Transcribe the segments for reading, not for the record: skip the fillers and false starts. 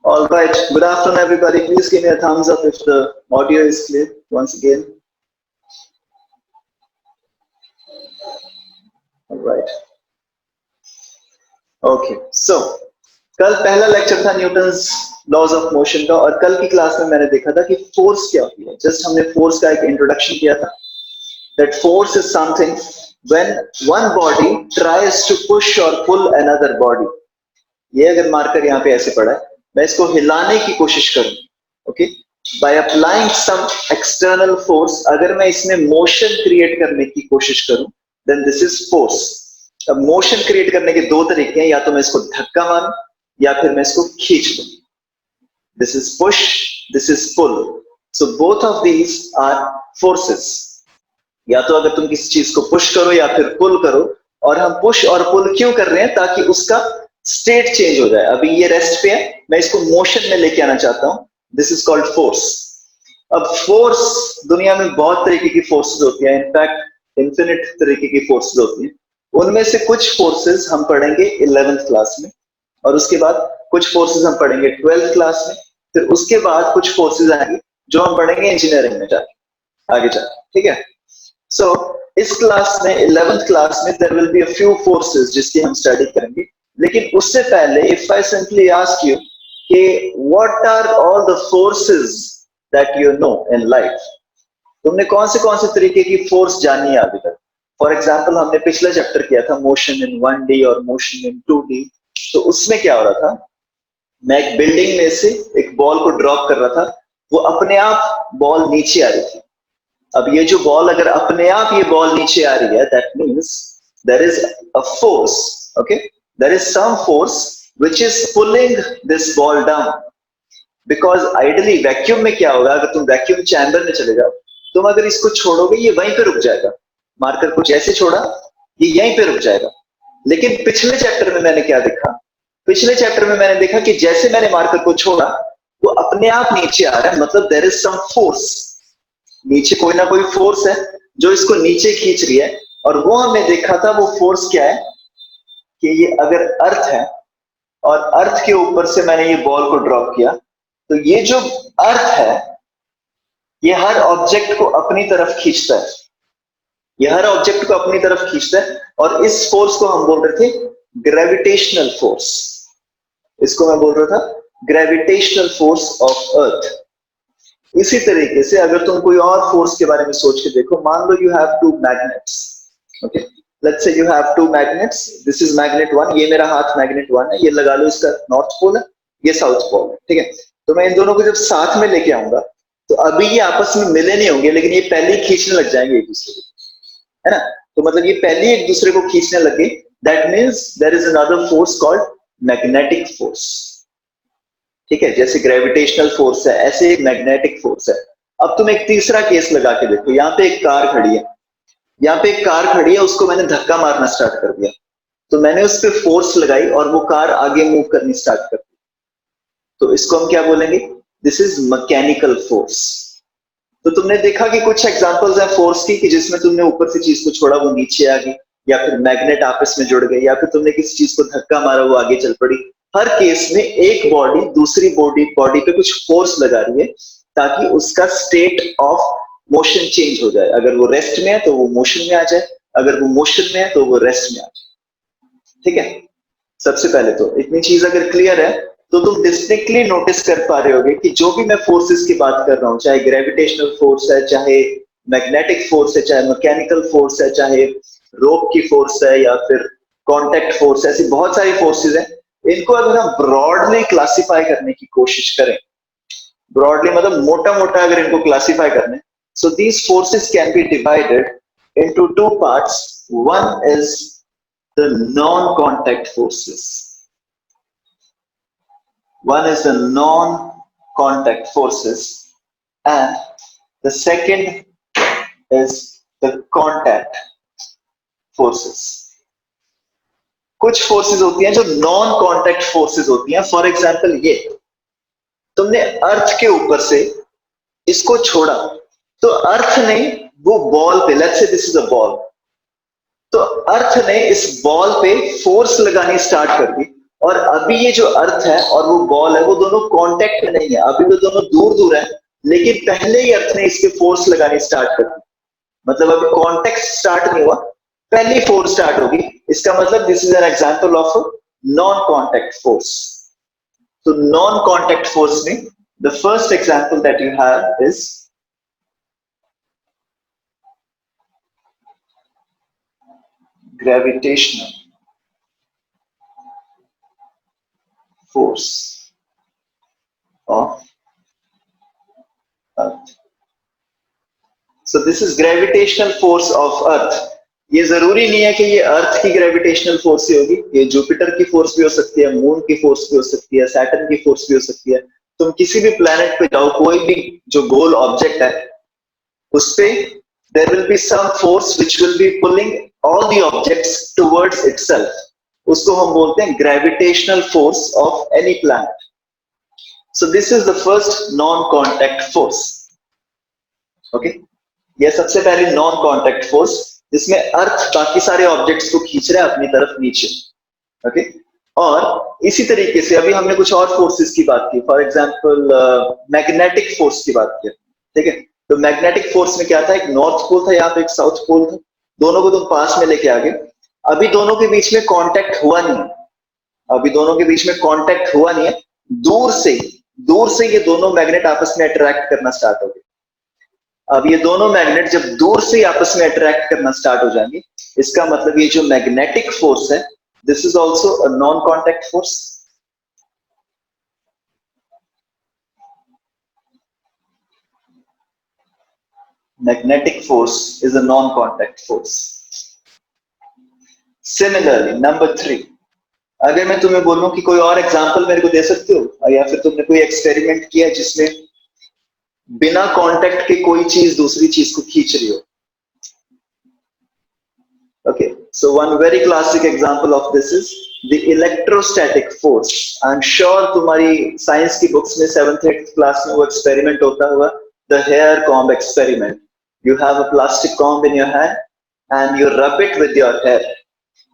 All right. Good afternoon, everybody. Please give me a thumbs up if the audio is clear once again. All right. Okay. So, कल पहला lecture था Newton's laws of motion का और कल की class में मैंने देखा था कि फोर्स क्या होती है. जस्ट हमने फोर्स का एक इंट्रोडक्शन किया था. That force is something when one body tries to push or pull another body. ये अगर मार्कर यहाँ पे ऐसे पड़ा है, मैं इसको हिलाने की कोशिश करूं, okay, by applying some external force. अगर मैं इसमें मोशन क्रिएट करने की कोशिश करूं, देन दिस इज फोर्स. अब मोशन क्रिएट करने के दो तरीके हैं, या तो मैं इसको धक्का मारूं या फिर मैं इसको खींच लूं. This is push, this is pull. So both of these are forces. या तो अगर तुम किसी चीज को पुश करो या फिर पुल करो, और हम पुश और पुल क्यों कर रहे हैं? ताकि उसका स्टेट चेंज हो जाए. अभी ये रेस्ट पे है, मैं इसको मोशन में लेके आना चाहता हूं. This is called force. अब फोर्स, दुनिया में बहुत तरीके की फोर्सेस होती है. इनफैक्ट इन्फिनिट तरीके की फोर्सेस होती है. उनमें से कुछ फोर्सेस हम पढ़ेंगे 11th क्लास में, और उसके बाद कुछ फोर्सेस हम पढ़ेंगे 12th क्लास में. फिर उसके बाद कुछ फोर्सेस आएंगे जो हम पढ़ेंगे इंजीनियरिंग में जाके, आगे जाके. ठीक है. सो इस क्लास में 11th क्लास में there will be a few forces जिसकी हम स्टडी करेंगे. लेकिन उससे पहले if I simply ask you कि what are all the forces that you know in life, तुमने कौन से तरीके की फोर्स जानी है अभी तक? फॉर एग्जांपल हमने पिछला चैप्टर किया था मोशन इन 1D और मोशन इन 2D. तो उसमें क्या हो रहा था, मैं एक बिल्डिंग में से एक बॉल को ड्रॉप कर रहा था, वो अपने आप बॉल नीचे आ रही थी. अब ये जो बॉल, अगर अपने आप ये बॉल नीचे आ रही है, that means there is a force. Okay, there is some force which is pulling this ball down. Because ideally vacuum में क्या होगा, अगर तुम वैक्यूम चैम्बर में चले जाओ, तुम अगर इसको छोड़ोगे ये वहीं पे रुक जाएगा. मार्कर को जैसे छोड़ा ये यहीं पे रुक जाएगा. लेकिन पिछले चैप्टर में मैंने क्या देखा, पिछले चैप्टर में मैंने देखा कि जैसे मैंने मार्कर को छोड़ा वो अपने आप नीचे आ रहा है. मतलब there is some force, नीचे कोई ना कोई फोर्स है जो इसको नीचे खींच रही है. और वो हमने देखा था, वो फोर्स क्या है कि ये अगर अर्थ है और अर्थ के ऊपर से मैंने ये बॉल को ड्रॉप किया, तो ये जो अर्थ है ये हर ऑब्जेक्ट को अपनी तरफ खींचता है. ये हर ऑब्जेक्ट को अपनी तरफ खींचता है. और इस फोर्स को हम बोल रहे थे ग्रेविटेशनल फोर्स. इसको मैं बोल रहा था ग्रेविटेशनल फोर्स ऑफ अर्थ. इसी तरीके से अगर तुम कोई और फोर्स के बारे में सोच के देखो, मान लो you have two magnets. Okay, let's say you have two magnets. This is magnet 1. ये मेरा हाथ magnet 1 है. ये लगा लो, इसका नॉर्थ पोल है, ये साउथ पोल है. ठीक है. तो मैं इन दोनों को जब साथ में लेके आऊंगा तो अभी ये आपस में मिले नहीं होंगे, लेकिन ये पहले ही खींचने लग जाएंगे एक दूसरे को, है ना. तो मतलब ये पहले ही एक दूसरे को खींचने लगे. That means there is another force called magnetic force. ठीक है. जैसे ग्रेविटेशनल फोर्स है, ऐसे एक मैग्नेटिक फोर्स है. अब तुम एक तीसरा केस लगा के देखो. यहाँ पे एक कार खड़ी है, यहाँ पे एक कार खड़ी है, उसको मैंने धक्का मारना स्टार्ट कर दिया, तो मैंने उस पर फोर्स लगाई और वो कार आगे मूव करनी स्टार्ट कर दी. तो इसको हम क्या बोलेंगे? This is mechanical force. तो तुमने देखा कि कुछ एग्जांपल्स हैं फोर्स की कि जिसमें तुमने ऊपर से चीज को छोड़ा वो नीचे आ गई, या फिर मैग्नेट आपस में जुड़ गए, या फिर तुमने किसी चीज को धक्का मारा वो आगे चल पड़ी. हर केस में एक बॉडी दूसरी बॉडी पे कुछ फोर्स लगा रही है ताकि उसका स्टेट ऑफ मोशन चेंज हो जाए. अगर वो रेस्ट में है तो वो मोशन में आ जाए, अगर वो मोशन में है तो वो रेस्ट में आ जाए. ठीक है. सबसे पहले तो इतनी चीज अगर क्लियर है तो तुम डिस्टिंक्टली नोटिस कर पा रहे होगे कि जो भी मैं फोर्सेस की बात कर रहा हूं, चाहे ग्रेविटेशनल फोर्स है, चाहे मैग्नेटिक फोर्स है, चाहे मैकेनिकल फोर्स है, चाहे रोप की फोर्स है, या फिर कॉन्टैक्ट फोर्स है, ऐसी बहुत सारी फोर्सेस हैं. इनको अगर हम ब्रॉडली क्लासिफाई करने की कोशिश करें, ब्रॉडली मतलब मोटा मोटा अगर इनको क्लासिफाई करने, so these forces can be divided into two parts. One is the non-contact forces. One is the non-contact forces, and the second is the contact forces. कुछ फोर्सेस होती हैं जो नॉन कॉन्टैक्ट फोर्सेस होती हैं. For example, ये तुमने अर्थ के ऊपर से इसको छोड़ा, तो अर्थ ने वो बॉल पे, let's say this is a ball, तो अर्थ ने इस बॉल पे फोर्स लगानी स्टार्ट कर दी और अभी ये जो अर्थ है और वो बॉल है वो दोनों कांटेक्ट में नहीं है, अभी तो दोनों दूर दूर है, लेकिन पहले ही अर्थ ने इसके फोर्स लगाने स्टार्ट कर दी। मतलब अभी कांटेक्ट स्टार्ट नहीं हुआ, पहली फोर्स स्टार्ट होगी। इसका मतलब this is an example of non contact force. तो नॉन कांटेक्ट फोर्स में the first example that you have is gravitational force of earth. So this is gravitational force of earth. ये जरूरी नहीं है कि ये अर्थ की ग्रेविटेशनल फोर्स ही होगी, ये जुपिटर की फोर्स भी हो सकती है, मून की फोर्स भी हो सकती है, सैटर्न की फोर्स भी हो सकती है। तुम किसी भी प्लेनेट पे जाओ, कोई भी जो गोल ऑब्जेक्ट है उस पे there will be some force which will be pulling all the objects towards itself। उसको हम बोलते हैं gravitational force of any planet। So this is the first non-contact force। Okay, ये सबसे पहले नॉन कांटेक्ट फोर्स जिसमें अर्थ बाकी सारे ऑब्जेक्ट्स को खींच रहा है अपनी तरफ नीचे। ओके, और इसी तरीके से अभी हमने कुछ और फोर्सेस की बात की, फॉर एग्जांपल मैग्नेटिक फोर्स की बात की। ठीक है, तो मैग्नेटिक फोर्स में क्या था, एक नॉर्थ पोल था, यहाँ पे एक साउथ पोल था, दोनों को तुम पास में लेके आ गए। अभी दोनों के बीच में कांटेक्ट हुआ नहीं है, अभी दोनों के बीच में कांटेक्ट हुआ नहीं है, दूर से ये दोनों मैग्नेट आपस में अट्रैक्ट करना स्टार्ट हो गए। अब ये दोनों मैग्नेट जब दूर से आपस में अट्रैक्ट करना स्टार्ट हो जाएंगे, इसका मतलब ये जो मैग्नेटिक फोर्स है this is also a non contact force. Magnetic force is a non contact force. Similarly number 3, अगर मैं तुम्हें बोलूं कि कोई और एग्जांपल मेरे को दे सकते हो, या फिर तुमने कोई एक्सपेरिमेंट किया जिसमें बिना कांटेक्ट के कोई चीज दूसरी चीज को खींच रही हो। Okay, so one very classic example of this is the electrostatic force। I'm sure तुम्हारी साइंस की बुक्स में 7th 8th क्लास में वो एक्सपेरिमेंट होता हुआ, the hair comb experiment। You have a plastic comb in your hand and you rub it with your hair।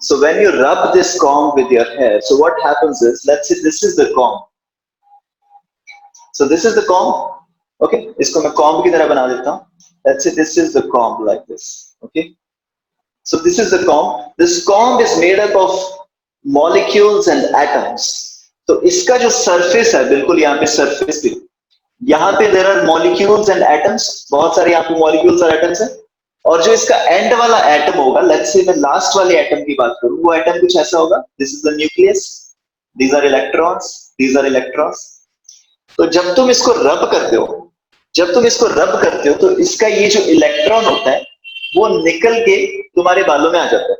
So when you rub this comb with your hair, so what happens is, let's say this is the comb, so this is the comb। Okay, इसको मैं comb की तरह बना देता हूँ। Let's say this is the comb like this। Okay, so this is the comb। This comb is made up of molecules and atoms। तो इसका जो सरफेस है, बिल्कुल यहाँ पे सरफेस पे, यहाँ पे there are molecules and atoms, बहुत सारे यहाँ पे मॉलिक्यूल्स और एटम्स हैं। और जो इसका एंड वाला एटम होगा, लेट्स से मैं लास्ट वाले एटम की बात करूं, वो एटम कुछ ऐसा होगा, this is the nucleus, these are electrons, these are electrons. तो जब तुम इसको रब करते हो, जब तुम इसको रब करते हो तो इसका ये जो इलेक्ट्रॉन होता है वो निकल के तुम्हारे बालों में आ जाता है।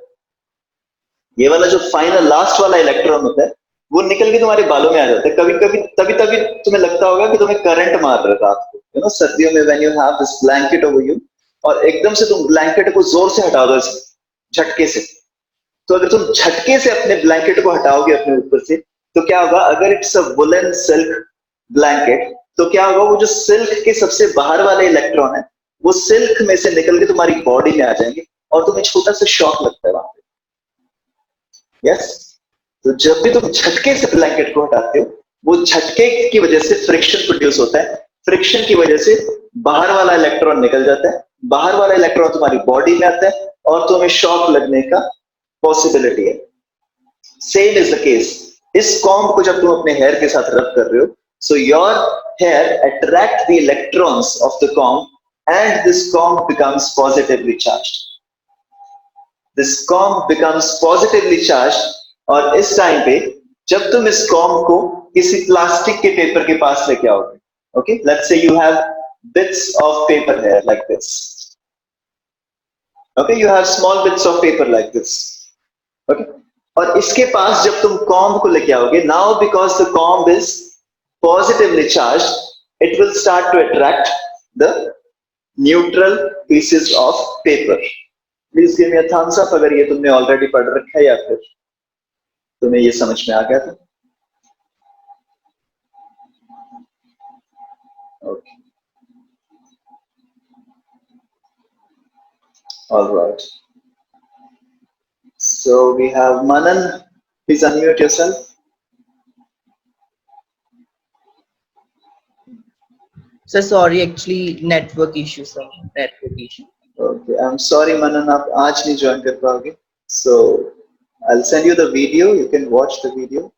ये वाला जो फाइनल लास्ट वाला इलेक्ट्रॉन होता है वो निकल के तुम्हारे बालों में आ जाता है। कभी कभी तभी तभी तुम्हें लगता होगा कि तुम्हें करंट मार रहा है रात को, यू नो, सर्दियों में when you have this blanket over you, और एकदम से तुम ब्लैंकेट को जोर से हटा दो झटके से। तो अगर तुम झटके से अपने ब्लैंकेट को हटाओगे अपने ऊपर से, तो क्या होगा, अगर it's a woollen silk blanket, तो क्या होगा, वो जो सिल्क के सबसे बाहर वाले इलेक्ट्रॉन है वो सिल्क में से निकल के तुम्हारी बॉडी में आ जाएंगे और तुम्हें छोटा सा शॉक लगता है वहां पे। यस, तो जब भी तुम झटके से ब्लैंकेट को हटाते हो, वो झटके की वजह से फ्रिक्शन प्रोड्यूस होता है, फ्रिक्शन की वजह से बाहर वाला इलेक्ट्रॉन निकल जाता है, बाहर वाला इलेक्ट्रॉन तुम्हारी बॉडी में आता है और तुम्हें शॉक लगने का पॉसिबिलिटी है। सेम इज द केस, इस कॉम्ब को जब तुम अपने हेयर के साथ रब कर रहे हो, so your hair attract the electrons of the comb and this comb becomes positively charged. This comb becomes positively charged, और इस टाइम पे जब तुम इस कॉम्ब को किसी प्लास्टिक के पेपर के पास लेके आओगे, okay, let's say you have bits of paper here like this। Okay, you have small bits of paper like this। Okay, और इसके पास जब तुम कॉम्ब को लेके आओगे, now because the comb is positively charged, it will start to attract the neutral pieces of paper। Please give me a thumbs up अगर ये तुमने ऑलरेडी पढ़ रखा है या फिर तुम्हें ये समझ में आ गया था। Okay, all right, so we have Manan, please unmute yourself। Sir, sorry, actually network issue, sir. Network issue. Okay, I'm sorry Manan, आप आज नहीं join कर पाओगे. So I'll send you the video. You can watch the video,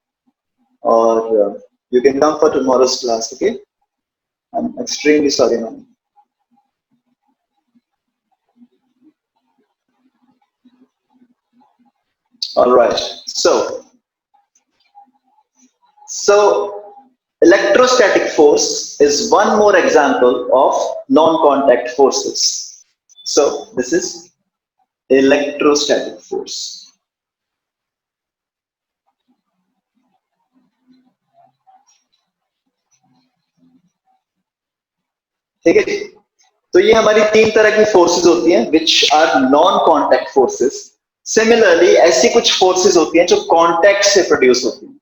or you can come for tomorrow's class. Okay? I'm extremely sorry, Manan. All right. So electrostatic force is one more example of non-contact forces. So this is electrostatic force. ठीक है जी. तो ये हमारी तीन तरह की forces होती हैं which are non contact forces. Similarly ऐसी कुछ फोर्सेस होती हैं जो कॉन्टैक्ट से प्रोड्यूस होती हैं.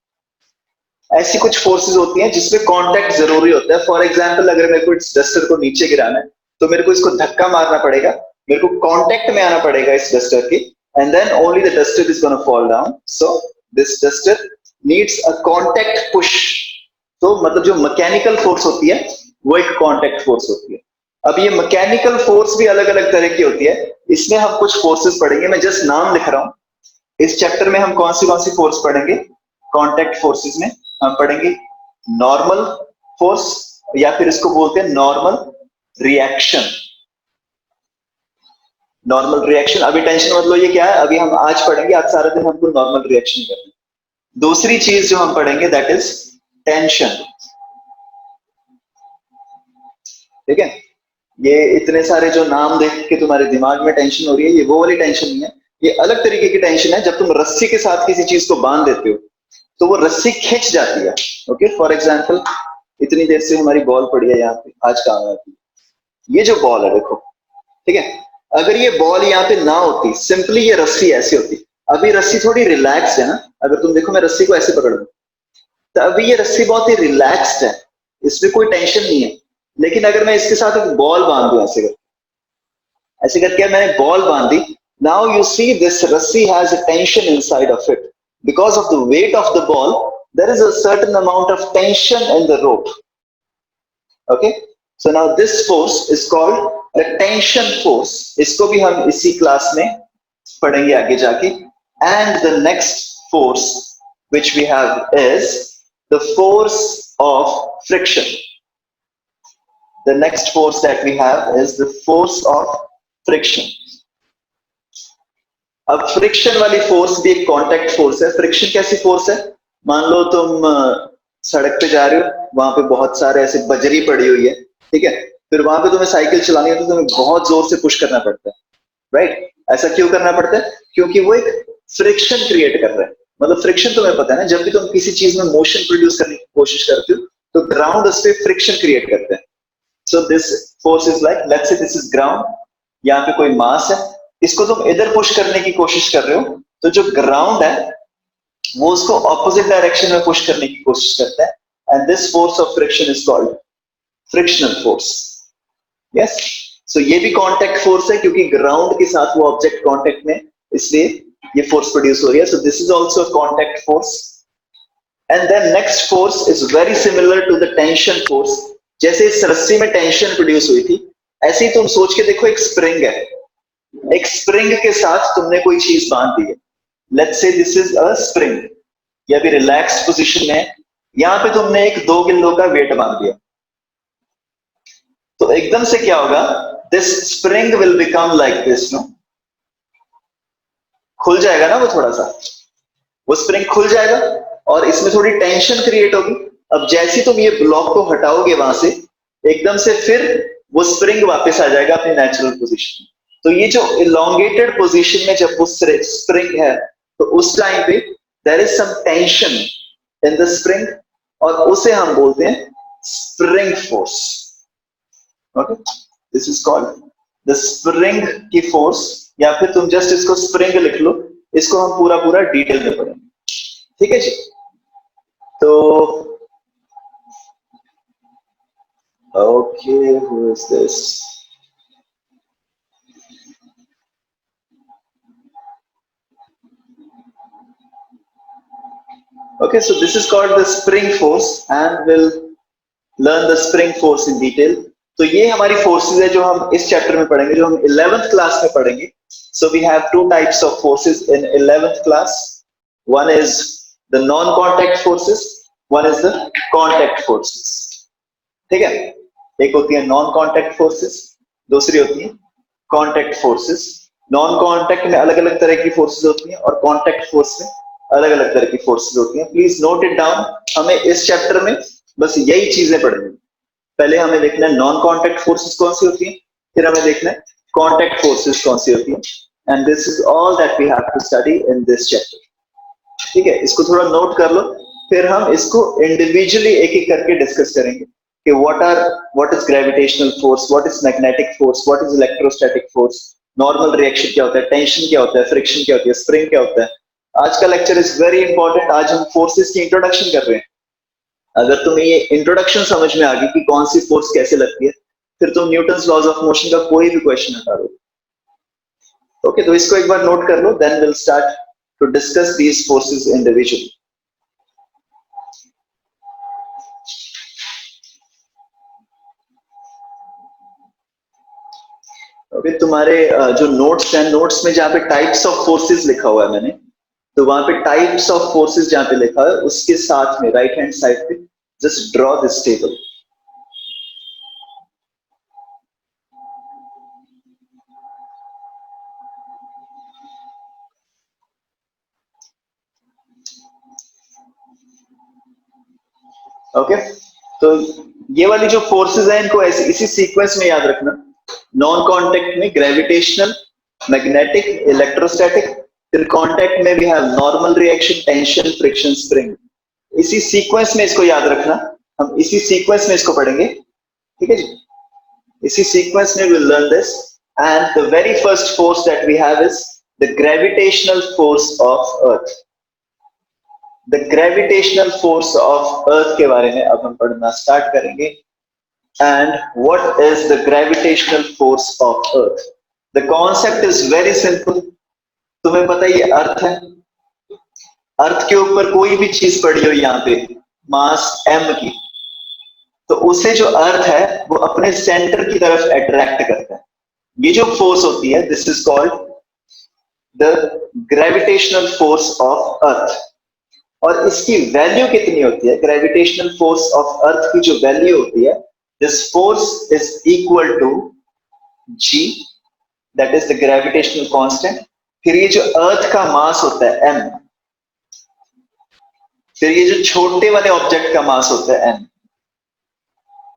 ऐसी कुछ फोर्सेस होती हैं जिसमें कांटेक्ट जरूरी होता है. फॉर एग्जांपल अगर मेरे को इस डस्टर को नीचे गिराना है तो मेरे को इसको धक्का मारना पड़ेगा, मेरे को कांटेक्ट में आना पड़ेगा इस डस्टर की, and then only the duster is gonna fall down. So this duster needs a contact push. तो मतलब जो मैकेनिकल फोर्स होती है वो एक कांटेक्ट फोर्स होती है. अब ये मैकेनिकल फोर्स भी अलग अलग तरह की होती है. इसमें हम कुछ फोर्सेस पढ़ेंगे, मैं जस्ट नाम लिख रहा हूं. इस चैप्टर में हम कौन सी फोर्स पढ़ेंगे? कांटेक्ट फोर्सेस में हम पढ़ेंगे नॉर्मल फोर्स, या फिर इसको बोलते हैं नॉर्मल रिएक्शन. Normal reaction. अभी टेंशन मत लो, ये क्या है अभी हम आज पढ़ेंगे. आज सारा दिन हमको नॉर्मल रिएक्शन करना है. दूसरी चीज जो हम पढ़ेंगे दैट इज टेंशन. ठीक है. ये इतने सारे जो नाम देख के तुम्हारे दिमाग में टेंशन हो रही है, ये वो वाली टेंशन नहीं है. ये अलग तरीके की टेंशन है. जब तुम रस्सी के साथ किसी चीज को बांध देते हो तो वो रस्सी खिंच जाती है. ओके, फॉर एग्जाम्पल इतनी देर से हमारी बॉल पड़ी है यहाँ पे, आज कहाँ आती है. ये जो बॉल है देखो, ठीक है, अगर ये बॉल यहाँ पे ना होती, सिंपली ये रस्सी ऐसी होती. अभी रस्सी थोड़ी रिलैक्स है ना. अगर तुम देखो मैं रस्सी को ऐसे पकड़ लूं तो अभी ये रस्सी बहुत ही रिलैक्स्ड है, इसमें कोई टेंशन नहीं है. लेकिन अगर मैं इसके साथ एक बॉल बांध दूं ऐसे करके मैंने बॉल बांधी, नाउ यू सी दिस रस्सी has a tension inside of it. Because of the weight of the ball, there is a certain amount of tension in the rope. Okay, so now this force is called the tension force. इसको भी हम इसी class में पढ़ेंगे आगे जाके. And the next force which we have is the force of friction. The next force that we have is the force of friction. अब friction वाली फोर्स भी एक कांटेक्ट फोर्स है. फ्रिक्शन कैसी फोर्स है? मान लो तुम सड़क पे जा रहे हो, वहां पे बहुत सारे ऐसे बजरी पड़ी हुई है, ठीक है, फिर वहां पे तुम्हें साइकिल चलानी है तो तुम्हें बहुत जोर से पुश करना पड़ता है, राइट? ऐसा क्यों करना पड़ता है? क्योंकि वो एक फ्रिक्शन क्रिएट कर रहा है. मतलब फ्रिक्शन तुम्हें पता है ना, जब भी तुम किसी चीज में मोशन प्रोड्यूस करने की कोशिश करते हो तो ग्राउंड उस पर फ्रिक्शन क्रिएट करता है. So this force is like, let's say this is ground, यहाँ पे कोई मास है, इसको तुम इधर पुश करने की कोशिश कर रहे हो तो जो ग्राउंड है वो उसको ऑपोजिट डायरेक्शन में पुश करने की कोशिश करता है. And this force of friction is called frictional force. Yes, so ये भी कांटेक्ट फोर्स है क्योंकि ग्राउंड के साथ वो ऑब्जेक्ट कांटेक्ट में, इसलिए ये फोर्स प्रोड्यूस हो रही है. So this is also contact force. And then next force is very similar to the tension force. जैसे इस रस्सी में टेंशन प्रोड्यूस हुई थी, ऐसे ही तुम सोच के देखो एक स्प्रिंग है, एक स्प्रिंग के साथ तुमने कोई चीज बांध दी है. Let's say this is a spring, ये अभी रिलैक्स्ड पोजीशन में है. यहां पे तुमने एक 2 किलो का वेट बांध दिया तो एकदम से क्या होगा? This spring will become like this, no? खुल जाएगा ना वो थोड़ा सा, वो स्प्रिंग खुल जाएगा और इसमें थोड़ी टेंशन क्रिएट होगी. अब जैसे तुम ये ब्लॉक को हटाओगे वहां से, एकदम से फिर वो स्प्रिंग वापस आ जाएगा अपनी नेचुरल पोजीशन में. तो ये जो इलोंगेटेड पोजीशन में जब वो स्प्रिंग है तो उस टाइम पे there is some tension in the spring और उसे हम बोलते हैं spring force. Okay, this is called the spring की फोर्स, या फिर तुम जस्ट इसको स्प्रिंग लिख लो. इसको हम पूरा पूरा डिटेल में पढ़ेंगे. ठीक है जी. तो okay, who is this? Okay, so this is called the spring force and we'll learn the spring force in detail. तो ये हमारी forces है जो हम इस chapter में पढ़ेंगे, जो हम 11th class में पढ़ेंगे. So we have two types of forces in 11th class. One is the non-contact forces, one is the contact forces. ठीक है, एक होती है नॉन कॉन्टैक्ट फोर्सेस, दूसरी होती है कॉन्टैक्ट फोर्सेस. नॉन कॉन्टैक्ट में अलग अलग तरह की फोर्सेस होती हैं और कॉन्टैक्ट फोर्स में अलग अलग तरह की फोर्सेस होती हैं. Please note it down. हमें इस चैप्टर में बस यही चीजें पढ़नी. पहले हमें देखना है नॉन कॉन्टैक्ट फोर्सेस कौन सी होती हैं, फिर हमें देखना है कॉन्टैक्ट फोर्सेस कौन सी होती हैं. And this is all that we have to study in this chapter. ठीक है, इसको थोड़ा नोट कर लो, फिर हम इसको इंडिविजुअली एक एक करके डिस्कस करेंगे कि what is gravitational force, what is magnetic force, what is electrostatic force, normal reaction क्या होता है, टेंशन क्या होता है, फ्रिक्शन क्या होती है, स्प्रिंग क्या होता है. आज का लेक्चर इज वेरी इंपॉर्टेंट. आज हम फोर्सेस की इंट्रोडक्शन कर रहे हैं. अगर तुम्हें ये इंट्रोडक्शन समझ में आ गई कि कौन सी फोर्स कैसे लगती है, फिर तुम न्यूटन्स लॉज ऑफ मोशन का कोई भी क्वेश्चन हटा दो. ओके, तो इसको एक बार नोट कर लो, then will start to discuss these forces individually. Okay, तुम्हारे जो नोट्स हैं, नोट्स में जहाँ पे टाइप्स ऑफ फोर्सेस लिखा हुआ है मैंने, तो वहां पे टाइप्स ऑफ फोर्सेस जहाँ पे लिखा है उसके साथ में राइट हैंड साइड पे just draw this table. Okay, तो ये वाली जो फोर्सेस हैं इनको ऐसे इसी सीक्वेंस में याद रखना. नॉन कांटेक्ट में ग्रेविटेशनल, मैग्नेटिक, इलेक्ट्रोस्टैटिक, फिर कांटेक्ट में we have normal reaction, tension, friction, spring. इसी सीक्वेंस में इसको याद रखना. हम इसी सीक्वेंस में इसको पढ़ेंगे. ठीक है जी, इसी सीक्वेंस में will learn this. And the very first force that we have is the gravitational force of earth. The gravitational force of earth के बारे में अब हम पढ़ना स्टार्ट करेंगे. And what is the gravitational force of Earth? The concept is very simple. तुम्हें पता ही है अर्थ है. अर्थ के ऊपर कोई भी चीज पड़ी हो यहाँ पे मास m की, तो उसे जो अर्थ है वो अपने सेंटर की तरफ अट्रैक्ट करता है. ये जो फोर्स होती है, this is called the gravitational force of अर्थ. और इसकी वैल्यू कितनी होती है? ग्रेविटेशनल फोर्स ऑफ अर्थ की जो वैल्यू होती है, this force is equal to g, that is the gravitational constant. फिर ये जो अर्थ का मास होता है m, फिर ये जो छोटे वाले ऑब्जेक्ट का मास होता है m,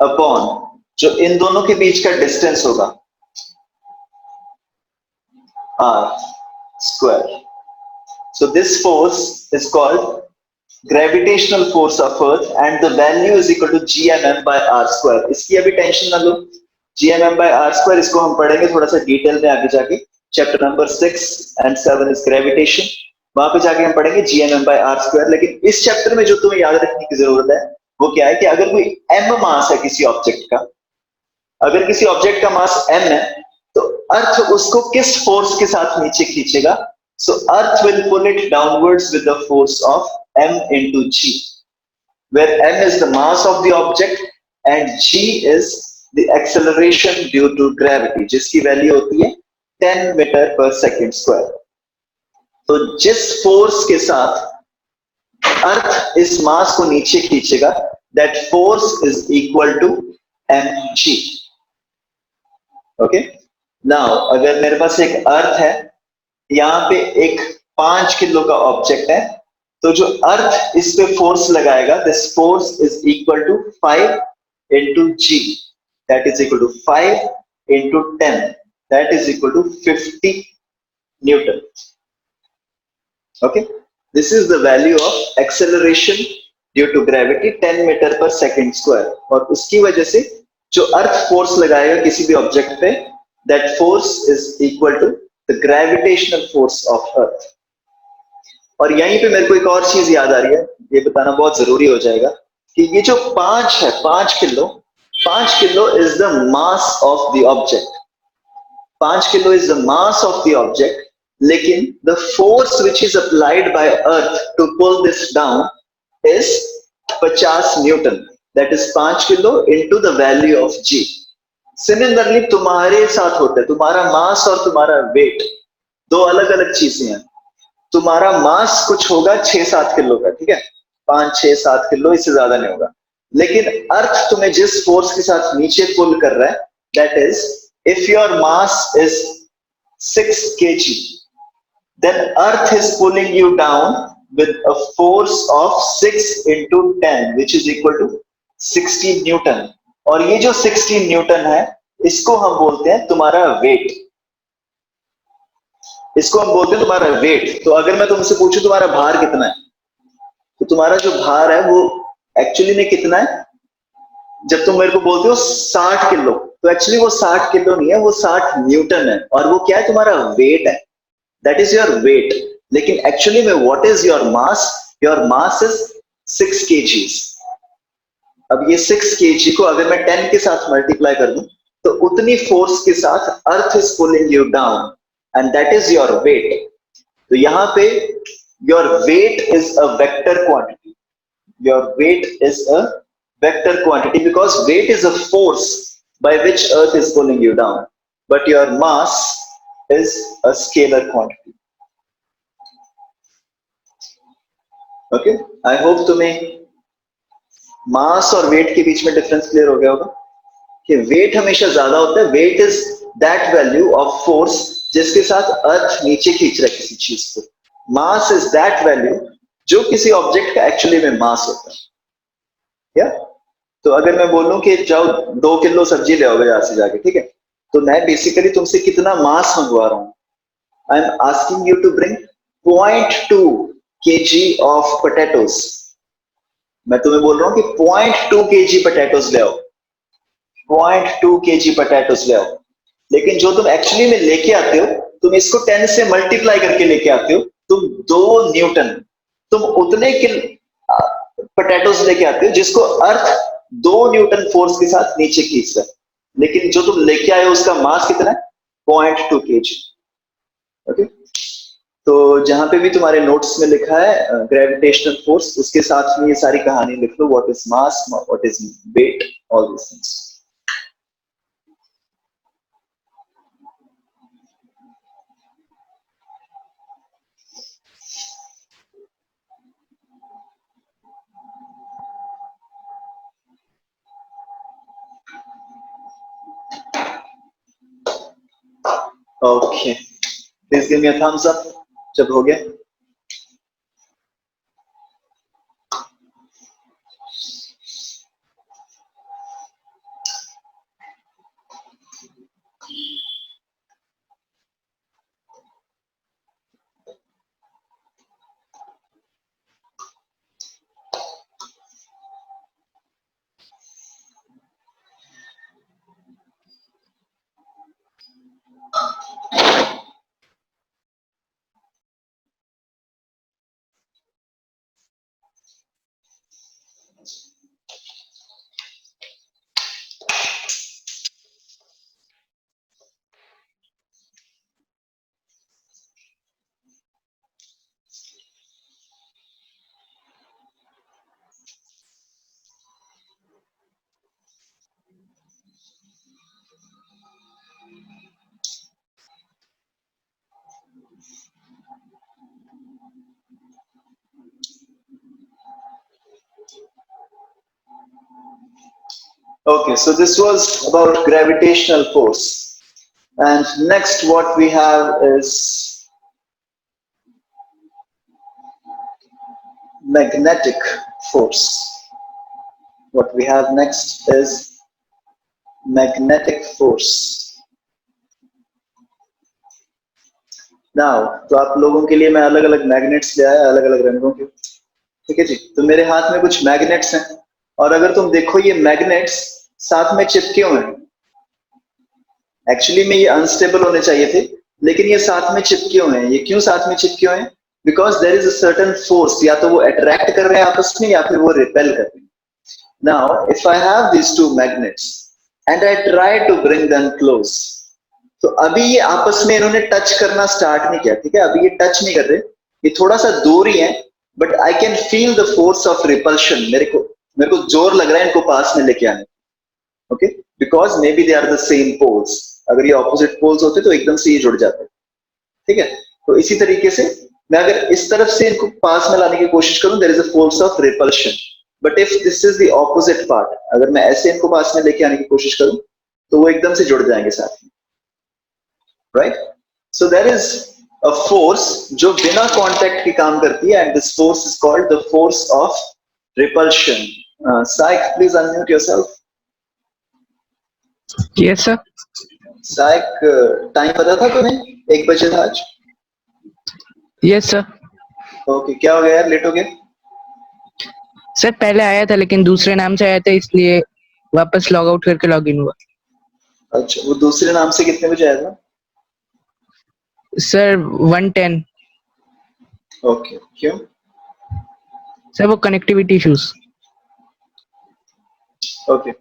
अपॉन जो इन दोनों के बीच का डिस्टेंस होगा r square. So this force is called gravitational force of earth and the value is equal to gmm by r square. इसकी अभी टेंशन ना लो, gmm by r square इसको हम पढ़ेंगे थोड़ा सा डिटेल में आगे जाके. Chapter number 6 and 7 is gravitation, वहां पे जाके हम पढ़ेंगे gmm by r square. लेकिन इस चैप्टर में जो तुम्हें याद रखने की जरूरत है वो क्या है कि अगर कोई m मास है किसी ऑब्जेक्ट का, अगर किसी ऑब्जेक्ट का मास m है, तो अर्थ उसको किस फोर्स के साथ नीचे खींचेगा? So Earth will pull it downwards with the force of m into g, where m is the mass of the object and g is the acceleration due to gravity, जिसकी value होती है 10 metre पर second square. तो जिस force के साथ अर्थ इस मास को नीचे खींचेगा, that force is equal to mg. Okay, now अगर मेरे पास एक अर्थ है, यहाँ पे एक 5 किलो का ऑब्जेक्ट है, तो जो अर्थ इस पे फोर्स लगाएगा, this force is equal to 5 into g, that is equal to 5 into 10, that is equal to 50 Newton. Okay, this is the value of acceleration due to gravity 10 metre पर second square. और उसकी वजह से जो earth force लगाएगा किसी भी object पे, that force is equal to the gravitational force of earth. और यहीं पे मेरे को एक और चीज याद आ रही है, ये बताना बहुत जरूरी हो जाएगा कि ये जो 5 है, 5 kilo is the mass of the object. 5 kilo is the mass of the object, लेकिन the force which is applied by earth to pull this down is 50 newton. That is 5 kilo into the value of G. Similarly तुम्हारे साथ होता है, तुम्हारा मास और तुम्हारा wait दो अलग अलग चीजें हैं। तुम्हारा मास कुछ होगा 6-7 किलो का, ठीक है, 5-6-7 किलो, इससे ज्यादा नहीं होगा। लेकिन अर्थ तुम्हें जिस फोर्स के साथ नीचे पुल कर रहा है, that is if your mass is 6 kg, then earth is pulling you down with a force of 6 into 10 which is equal to 16 Newton. और ये जो 16 न्यूटन है, इसको हम बोलते हैं तुम्हारा वेट। इसको हम बोलते हैं तुम्हारा वेट। तो अगर मैं तुमसे पूछूं तुम्हारा भार कितना है, तो तुम्हारा जो भार है वो एक्चुअली में कितना है? जब तुम मेरे को बोलते हो 60 किलो, तो एक्चुअली वो 60 किलो नहीं है, वो 60 न्यूटन है। और वो क्या है? तुम्हारा वेट है, दैट इज योर वेट। लेकिन एक्चुअली में what is your mass? Your mass is 6 kgs। अब ये 6 kg को अगर मैं 10 के साथ मल्टीप्लाई कर दूं, तो उतनी फोर्स के साथ earth is pulling you down and that is your weight. तो यहां पे your weight is a vector quantity. Your weight is a vector quantity because weight is a force by which earth is pulling you down, but your mass is a scalar quantity. Okay, I hope तुम्हें मास और wait के बीच में difference clear हो गया होगा कि wait हमेशा ज्यादा होता है। Weight is that value of force जिसके साथ अर्थ नीचे खींच रहा है किसी चीज को। मास इज दैट वैल्यू जो किसी ऑब्जेक्ट का एक्चुअली में मास होता है। या तो अगर मैं बोलूं कि जाओ 2 किलो सब्जी ले आओगे यहाँ से जाके, ठीक है, तो मैं बेसिकली तुमसे कितना मास मंगवा रहा हूँ? I am asking you to bring 0.2 kg of potatoes. मैं तुम्हें बोल रहा हूँ कि 0.2 kg पोटैटोज ले आओ, 0.2 kg पोटैटोज ले आओ। लेकिन जो तुम एक्चुअली में लेके आते हो, तुम इसको 10 से मल्टीप्लाई करके लेके आते हो, तुम 2 न्यूटन, तुम उतने पोटैटोज लेके आते हो जिसको अर्थ 2 न्यूटन फोर्स के साथ नीचे खींच रहा है। लेकिन जो तुम लेके आए हो उसका मास कितना है? 0.2 kg। ओके, तो जहां पे भी तुम्हारे नोट्स में लिखा है ग्रेविटेशनल फोर्स, उसके साथ में ये सारी कहानी लिख लो, what is mass, what is weight, all these things. Okay, please give me a thumbs up जब हो गया। Okay, so this was about gravitational force. And next what we have is magnetic force. What we have next is magnetic force. Now, तो आप लोगों के लिए मैं अलग अलग मैग्नेट्स ले आया, अलग अलग रंगों के, ठीक है जी। तो मेरे हाथ में कुछ मैग्नेट्स हैं, और अगर तुम देखो ये मैग्नेट्स साथ में चिपके हुए हैं। एक्चुअली में ये अनस्टेबल होने चाहिए थे, लेकिन ये साथ में चिपके हुए हैं। ये क्यों साथ में चिपके हुए हैं? Because there is a certain force, या तो वो अट्रैक्ट कर रहे हैं आपस में या फिर वो रिपेल कर रहे हैं। Now if I have these two magnets and I try to bring them close, तो अभी ये आपस में इन्होंने टच करना स्टार्ट नहीं किया, ठीक है, अभी ये टच नहीं कर रहे, ये थोड़ा सा दूर ही है, but I can feel the force of repulsion. मेरे को मेरे को जोर लग रहा है इनको पास में लेके आने, okay, because maybe they are the same poles. अगर ये ऑपोजिट पोल्स होते तो एकदम से ये जुड़ जाते, ठीक है। तो इसी तरीके से मैं अगर इस तरफ से इनको पास में लाने की कोशिश करूं, there is a force of repulsion. But if this is the opposite part, अगर मैं ऐसे इनको पास में लेके आने की कोशिश करूं तो वो एकदम से जुड़ जाएंगे साथ में, right. So there is a force जो बिना कांटेक्ट के काम करती है, and this force is called the force of repulsion. साइक, please unmute yourself. Yes, sir. साइक, टाइम पता था तुम्हें? 1 बजे था आज। Yes, sir. ओके, क्या हो गया यार, लेट हो गया? सर पहले आया था लेकिन दूसरे नाम से आया था इसलिए वापस लॉग आउट करके लॉग इन हुआ। अच्छा, वो दूसरे नाम से कितने बजे आया था? सर 1:10। ओके, क्यों? सर वो connectivity issues. Okay,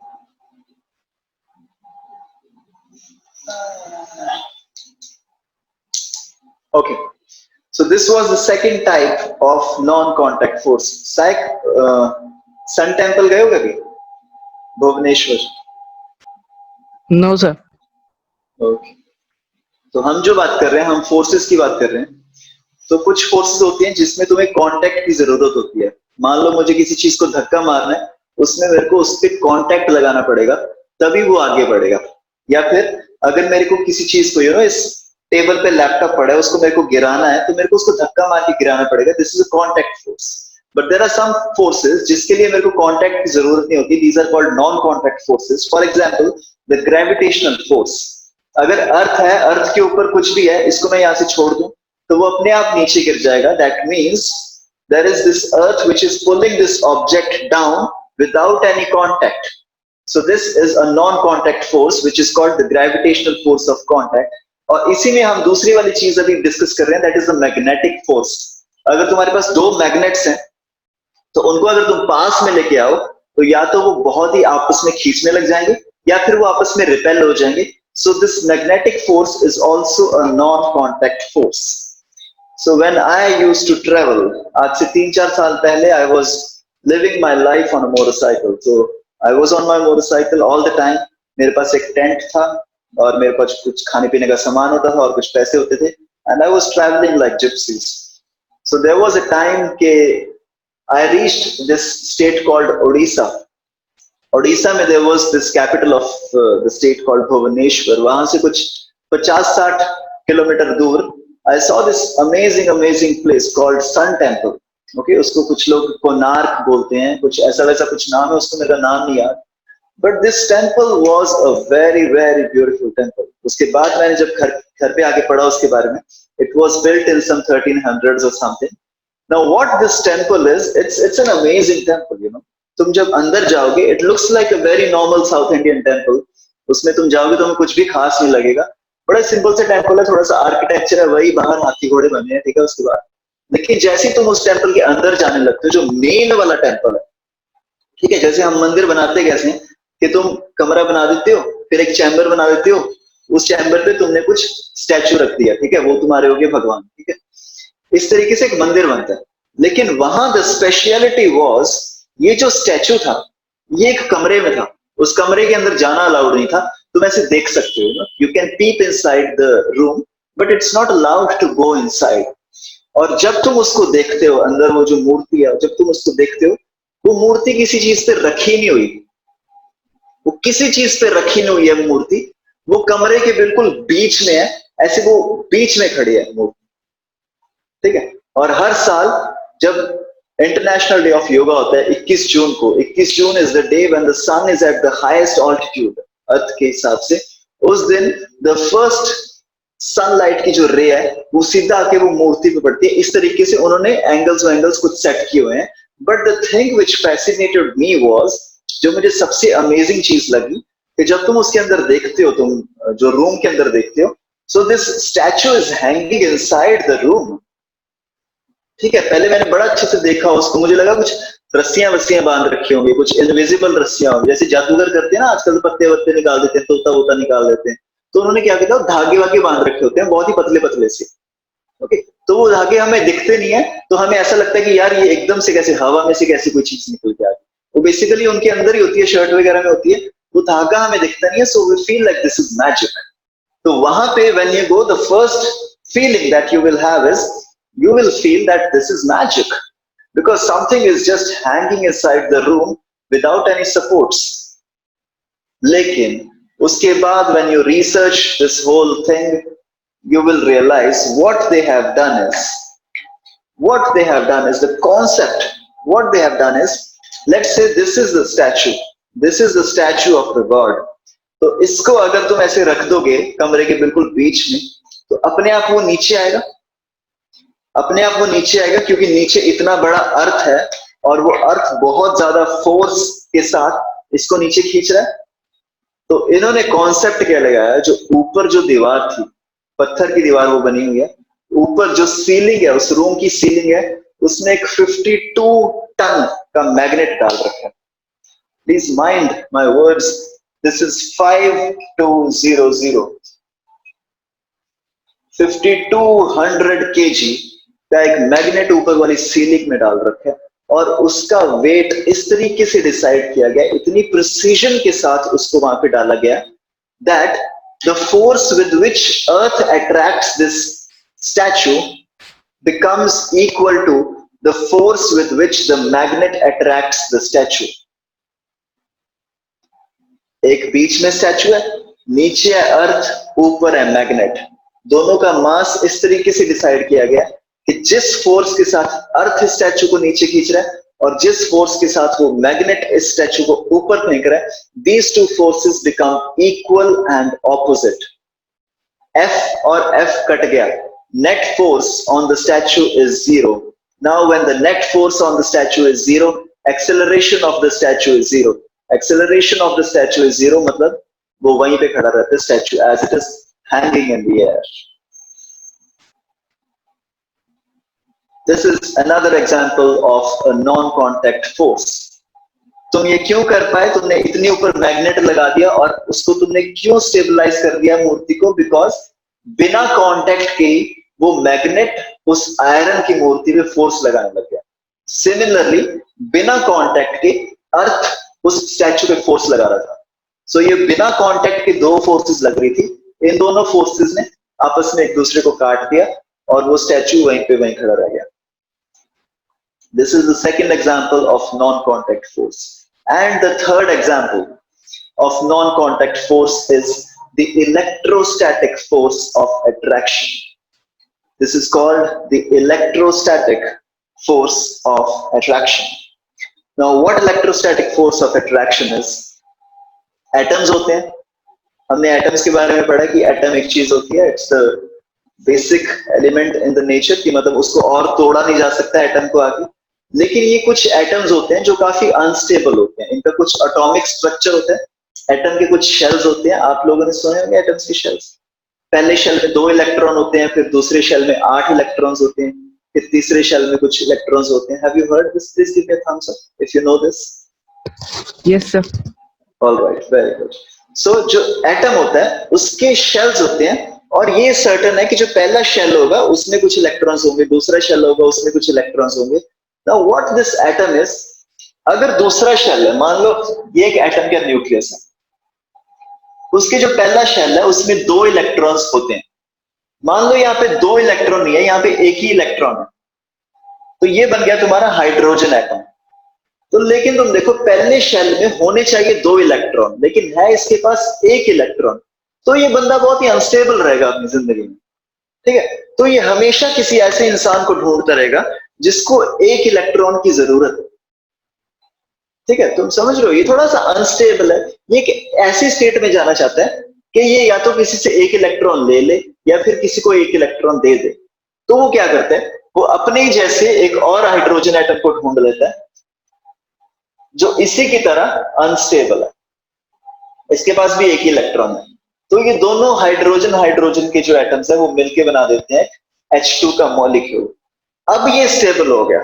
okay, so this was the second type of non-contact force. Saik, sun temple गए हो कभी भुवनेश्वर? No sir. ओके, तो हम जो बात कर रहे हैं, हम फोर्सेस की बात कर रहे हैं। तो कुछ फोर्सेस होती हैं जिसमें तुम्हें कांटेक्ट की जरूरत होती है। मान लो मुझे किसी चीज को धक्का मारना है, उसमें मेरे को उस पर कांटेक्ट लगाना पड़ेगा, तभी वो आगे बढ़ेगा। या फिर अगर मेरे को किसी चीज को, इस टेबल पे लैपटॉप पड़ा है, उसको मेरे को गिराना है, तो मेरे को उसको धक्का मार के गिराना पड़ेगा। This is a contact force. But there are some forces जिसके लिए मेरे को कांटेक्ट की जरूरत नहीं होती। These are called non contact forces. For example the gravitational force. अगर अर्थ है, अर्थ के ऊपर कुछ भी है, इसको मैं यहाँ से छोड़ दूं तो वो अपने आप नीचे गिर जाएगा। That means there is this earth which is pulling this object down without any contact. So this is a non-contact force which is called the gravitational force of contact. और इसी में हम दूसरी वाली चीज अभी डिस्कस कर रहे हैं, that is the magnetic force. अगर तुम्हारे पास 2 मैग्नेट्स हैं तो उनको अगर तुम पास में लेके आओ तो या तो वो बहुत ही आपस में खींचने लग जाएंगे या फिर वो आपस में रिपेल हो जाएंगे। So this magnetic force is also a non-contact force. So when I used to travel, आज से 3-4 साल पहले I was living my life on a motorcycle. So I was on my motorcycle all the time. मेरे पास एक tent था और मेरे पास कुछ खाने पीने का सामान होता था और कुछ पैसे होते थे, and I was traveling like gypsies. So there was a time के I reached this state called Odisha. Odisha में there was this capital of the state called Bhubaneswar. वहां से कुछ 50-60 किलोमीटर दूर I saw this amazing place called Sun Temple. Okay, उसको कुछ लोग कोणार्क बोलते हैं, कुछ ऐसा वैसा कुछ नाम है उसको, मेरा नाम नहीं याद। But this temple was a very beautiful temple. उसके बाद मैंने जब घर पे आके पढ़ा उसके बारे में, it was built in some 1300s or something. Now what this temple is, it's an amazing temple, तुम जब अंदर जाओगे, it looks like a very normal South Indian temple. उसमें तुम जाओगे तो तुम्हें कुछ भी खास नहीं लगेगा, बड़ा सिंपल सा टेम्पल है, थोड़ा सा आर्किटेक्चर है वही, बाहर हाथी घोड़े बने हैं, ठीक है। उसके बाद लेकिन जैसे तुम उस टेम्पल के अंदर जाने लगते हो, जो मेन वाला टेम्पल है, ठीक है, जैसे हम मंदिर बनाते कैसे कि तुम कमरा बना देते हो, फिर एक चैम्बर बना देते हो, उस चैम्बर पे तुमने कुछ स्टैचू रख दिया, ठीक है, वो तुम्हारे हो गए भगवान, ठीक है। इस तरीके से एक मंदिर बनता है। लेकिन वहां द स्पेशलिटी वाज, ये जो स्टैचू था ये एक कमरे में था, उस कमरे के अंदर जाना अलाउड नहीं था। तुम ऐसे देख सकते हो, you can peep inside the room but it's not allowed to go inside. और जब तुम उसको देखते हो, अंदर वो जो मूर्ति है, जब तुम उसको देखते हो, वो मूर्ति किसी चीज पे रखी नहीं हुई, वो किसी चीज पे रखी नहीं हुई है मूर्ति, वो कमरे के बिल्कुल बीच में है, ऐसे वो बीच में खड़ी है मूर्ति, ठीक है। और हर साल जब इंटरनेशनल डे ऑफ योगा होता है 21 जून को, 21 June is the day when the sun is at the highest altitude earth के हिसाब से, उस दिन द फर्स्ट सनलाइट की जो रे है वो सीधा आके वो मूर्ति पे पड़ती है। इस तरीके से उन्होंने एंगल्स कुछ सेट किए हुए हैं। But the thing which fascinated me was, जो मुझे सबसे अमेजिंग चीज लगी कि जब तुम उसके अंदर देखते हो, तुम जो रूम के अंदर देखते हो, so this statue is hanging inside the room, ठीक है। पहले मैंने बड़ा अच्छे से देखा उसको, मुझे लगा कुछ रस्सियां वस्सियां बांध रखी होंगी, कुछ इनविजिबल रस्सियां होंगी, जैसे जादूगर करते हैं ना आजकल, तो पत्ते वत्ते निकाल देते हैं, तोता वोता निकाल देते हैं, तो उन्होंने क्या किया, धागे वागे बांध रखे होते हैं बहुत ही पतले पतले से, ओके। तो वो धागे हमें दिखते नहीं है, तो हमें ऐसा लगता है कि यार ये एकदम से कैसे हवा में से कैसे कोई चीज निकल के आ गई। वो बेसिकली उनके अंदर ही होती है, शर्ट वगैरह में होती है, वो धागा हमें दिखता नहीं है, so we feel like this is magic. तो वहां पे when you go, the first feeling that you will have is you will feel that this is magic because something is just hanging inside the room without any supports. Lekin uske baad when you research this whole thing, you will realize what they have done is the concept. What they have done is, let's say this is the statue of the god. तो इसको अगर तुम ऐसे रख दोगे कमरे के बिल्कुल बीच में, तो अपने आप वो नीचे आएगा, क्योंकि नीचे इतना बड़ा अर्थ है और वो अर्थ बहुत ज्यादा फोर्स के साथ इसको नीचे खींच रहा है. तो इन्होंने कॉन्सेप्ट क्या लगाया, जो ऊपर जो दीवार थी, पत्थर की दीवार वो बनी हुई है, ऊपर जो सीलिंग है, उस रूम की सीलिंग है, उसमें एक 52 टन का मैग्नेट डाल रखा है. Please mind my words, this is 5200, 5200 kg का एक मैग्नेट ऊपर वाली सीलिंग में डाल रखा है, और उसका वेट इस तरीके से डिसाइड किया गया, इतनी प्रिसीजन के साथ उसको वहां पे डाला गया, that the force with which earth attracts this statue becomes equal to the force with which the magnet attracts the statue. एक बीच में स्टैचू है, नीचे है अर्थ, ऊपर है मैग्नेट. दोनों का मास इस तरीके से डिसाइड किया गया कि जिस फोर्स के साथ अर्थ स्टैचू को नीचे खींच रहा है और जिस फोर्स के साथ वो मैग्नेट इस स्टैचू को ऊपर फेंक रहा है, these two forces become equal and opposite. F और F कट गया. Net force on the statue is 0. Now when the net force on the statue is 0, acceleration of the statue is 0. Acceleration of the statue is 0 मतलब वो वहीं पे खड़ा रहता है statue as it is hanging in the air. This is another example of a non-contact force. तुम ये क्यों कर पाए? तुमने इतनी ऊपर मैग्नेट लगा दिया और उसको तुमने क्यों स्टेबलाइज कर दिया मूर्ति को? बिकॉज बिना कांटेक्ट के वो मैग्नेट उस आयरन की मूर्ति पे फोर्स लगाने लग गया. सिमिलरली बिना कांटेक्ट के अर्थ उस स्टैचू पे फोर्स लगा रहा था. सो ये बिना कांटेक्ट के दो फोर्सेस लग रही थी. इन दोनों फोर्सेस ने आपस में एक दूसरे को काट दिया और वो स्टैचू वहीं खड़ा रह गया. This is the second example of non-contact force. And the third example of non-contact force is the electrostatic force of attraction. This is called the electrostatic force of attraction. Now, what electrostatic force of attraction is? Atoms होते हैं. हमने atoms के बारे में पढ़ा कि atom एक चीज होती है. It's the basic element in the nature कि मतलब उसको और तोड़ा नहीं जा सकता एटम को आगे. लेकिन ये कुछ एटम्स होते हैं जो काफी अनस्टेबल होते हैं. इनका कुछ एटॉमिक स्ट्रक्चर होता है. एटम के कुछ शेल्स होते हैं. आप लोगों ने सुने होंगे एटम्स के शेल्स. पहले शेल में 2 इलेक्ट्रॉन होते हैं, फिर दूसरे शेल में 8 इलेक्ट्रॉन्स होते हैं, फिर तीसरे शेल में कुछ इलेक्ट्रॉन्स होते हैं. Have you heard this? Please give me a thumbs up if you know this. Yes sir. Alright, very good. So जो एटम होता है उसके शेल्स होते हैं, और ये सर्टेन है कि जो पहला शेल होगा उसमें कुछ इलेक्ट्रॉन्स होंगे, दूसरा शेल होगा उसमें कुछ इलेक्ट्रॉन्स होंगे. Now what this atom is, अगर दूसरा शेल है, मान लो ये एक एटम का न्यूक्लियस है, उसके जो पहला शेल है उसमें 2 इलेक्ट्रॉन्स होते हैं. मान लो यहाँ पे 2 इलेक्ट्रॉन नहीं है, यहाँ पे एक ही इलेक्ट्रॉन है, तो ये बन गया तुम्हारा हाइड्रोजन एटम. तो लेकिन तुम देखो पहले शेल में होने चाहिए 2 इलेक्ट्रॉन, लेकिन है इसके पास 1 इलेक्ट्रॉन. तो ये बंदा बहुत ही अनस्टेबल रहेगा अपनी जिंदगी में. ठीक है, तो ये हमेशा किसी ऐसे इंसान को ढूंढता रहेगा जिसको 1 इलेक्ट्रॉन की जरूरत है. ठीक है, तुम समझ रहे हो, ये थोड़ा सा अनस्टेबल है. ये ऐसी स्टेट में जाना चाहता है कि ये या तो किसी से 1 इलेक्ट्रॉन ले ले या फिर किसी को 1 इलेक्ट्रॉन दे दे. तो वो क्या करता है, वो अपने ही जैसे एक और हाइड्रोजन एटम को ढूंढ लेता है जो इसी की तरह अनस्टेबल है. इसके पास भी 1 ही इलेक्ट्रॉन है. तो ये दोनों हाइड्रोजन के जो एटम्स है वो मिलके बना देते हैं H2 का मॉलिक्यूल. अब ये स्टेबल हो गया.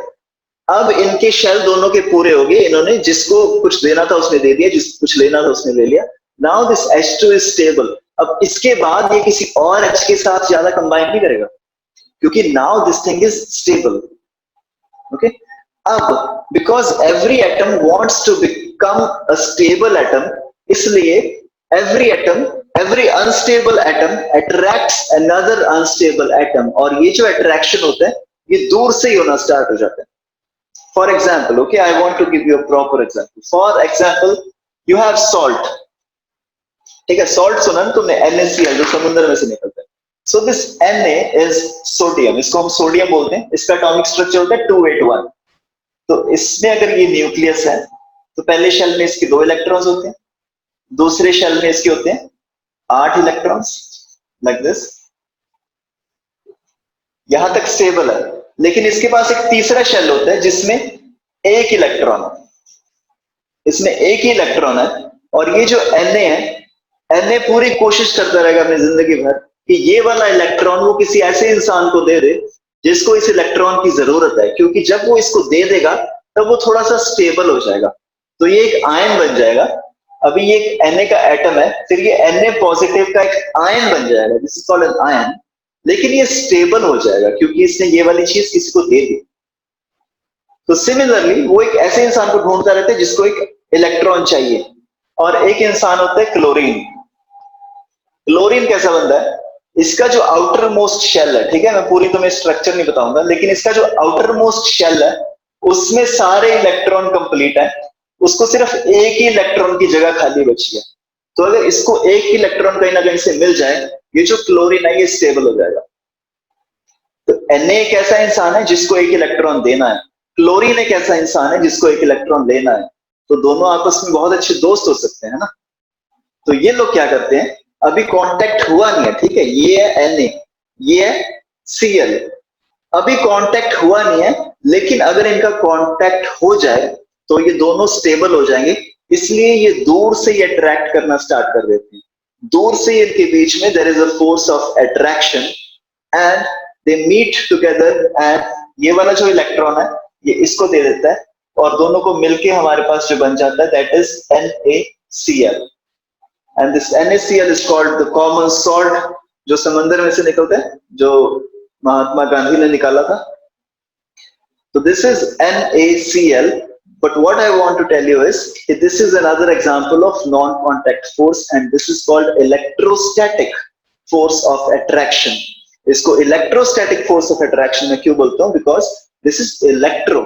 अब इनके शेल दोनों के पूरे हो गए. इन्होंने जिसको कुछ देना था उसने दे दिया, जिसको कुछ लेना था उसने ले लिया. Now this H2 is stable. अब इसके बाद ये किसी और H के साथ ज्यादा कंबाइन नहीं करेगा, क्योंकि now this thing is stable. Okay, अब because every atom wants to become a stable atom, इसलिए every unstable atom attracts another unstable atom, और ये जो attraction होता है ये दूर से ही होना स्टार्ट हो जाता है. For example, okay, I want to give you a proper example. For example, you have salt. ठीक है, salt सुना ना तुमने, NaCl जो समुद्र में से निकलता है. So this Na is sodium, इसको हम सोडियम बोलते हैं. इसका एटॉमिक स्ट्रक्चर होता है 281. तो इसमें अगर ये न्यूक्लियस है तो पहले शेल में इसके 2 इलेक्ट्रॉन्स होते हैं, दूसरे शेल में इसके होते हैं 8 इलेक्ट्रॉन्स, लाइक दिस. यहां तक स्टेबल है. लेकिन इसके पास एक तीसरा शेल होता है जिसमें एक इलेक्ट्रॉन है, इसमें एक ही इलेक्ट्रॉन है. और ये जो Na है, Na पूरी कोशिश करता रहेगा अपनी जिंदगी भर कि ये वाला इलेक्ट्रॉन वो किसी ऐसे इंसान को दे दे जिसको इस इलेक्ट्रॉन की जरूरत है, क्योंकि जब वो इसको दे देगा तब वो थोड़ा सा स्टेबल हो जाएगा, तो ये एक आयन बन जाएगा. अभी ये एक Na का एटम है, फिर ये Na पॉजिटिव का एक आयन बन जाएगा, this is called an ion. लेकिन ये स्टेबल हो जाएगा क्योंकि इसने ये वाली चीज किसी को दे दी. तो सिमिलरली वो एक ऐसे इंसान को ढूंढता रहता है जिसको एक इलेक्ट्रॉन चाहिए. और एक इंसान होता है क्लोरीन. क्लोरीन कैसा बनता है? इसका जो आउटर मोस्ट शेल है, ठीक है, मैं पूरी तुम्हें स्ट्रक्चर नहीं बताऊंगा, लेकिन इसका जो आउटर मोस्ट शेल है उसमें सारे इलेक्ट्रॉन कंप्लीट है, उसको सिर्फ एक ही इलेक्ट्रॉन की जगह खाली बची है. तो अगर इसको एक ही इलेक्ट्रॉन कहीं ना कहीं से मिल जाए, ये जो क्लोरीन है ये स्टेबल हो जाएगा. तो Na एक ऐसा इंसान है जिसको एक इलेक्ट्रॉन देना है, क्लोरीन एक ऐसा इंसान है जिसको एक इलेक्ट्रॉन लेना है. तो दोनों आपस में बहुत अच्छे दोस्त हो सकते हैं ना. तो ये लोग क्या करते हैं, अभी कांटेक्ट हुआ नहीं है, ठीक है, ये है Na, ये है Cl, अभी कांटेक्ट हुआ नहीं है, लेकिन अगर इनका कांटेक्ट हो जाए तो ये दोनों स्टेबल हो जाएंगे. इसलिए ये दूर से ही अट्रैक्ट करना स्टार्ट कर देते हैं. दूर से इनके बीच में there is a force of attraction and they meet together, एंड ये वाला जो इलेक्ट्रॉन है ये इसको दे देता है और दोनों को मिलके हमारे पास जो बन जाता है that is NaCl. And this NaCl is called the common salt, जो समंदर में से निकलता है, जो महात्मा गांधी ने निकाला था. So this is NaCl, but what I want to tell you is this is another example of non-contact force, and this is called electrostatic force of attraction. इसको electrostatic force of attraction मैं क्यों बोलता हूँ? Because this is electro.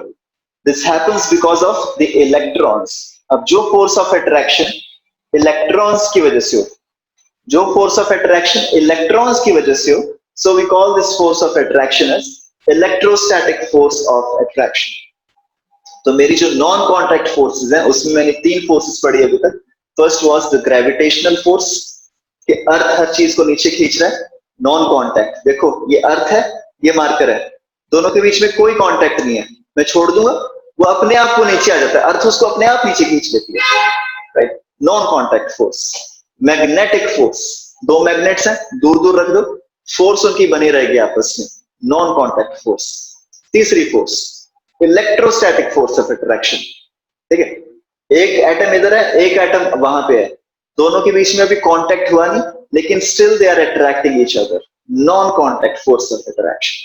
This happens because of the electrons. अब जो force of attraction electrons की वजह से हो, जो force of attraction electrons की वजह से हो, so we call this force of attraction as electrostatic force of attraction. तो मेरी जो नॉन कॉन्टैक्ट फोर्सेस हैं उसमें मैंने 3 फोर्सेस पढ़ी अभी तक. First was the gravitational force, कि अर्थ हर चीज को नीचे खींच रहा है. नॉन कॉन्टैक्ट, देखो ये अर्थ है, ये मार्कर है, दोनों के बीच में कोई कॉन्टैक्ट नहीं है, मैं छोड़ दूंगा वो अपने आप को नीचे आ जाता है, अर्थ उसको अपने आप नीचे खींच लेती है, right. Non contact force. Magnetic force, 2 magnets हैं, दूर दूर रख दो, फोर्स उनकी बनी रहेगी आपस में, नॉन कॉन्टैक्ट फोर्स. तीसरी force electrostatic force of attraction, ठीक है, एक एटम इधर है, एक एटम वहां पे है, दोनों के बीच में अभी कांटेक्ट हुआ नहीं, लेकिन still they are attracting each other, non contact force of attraction.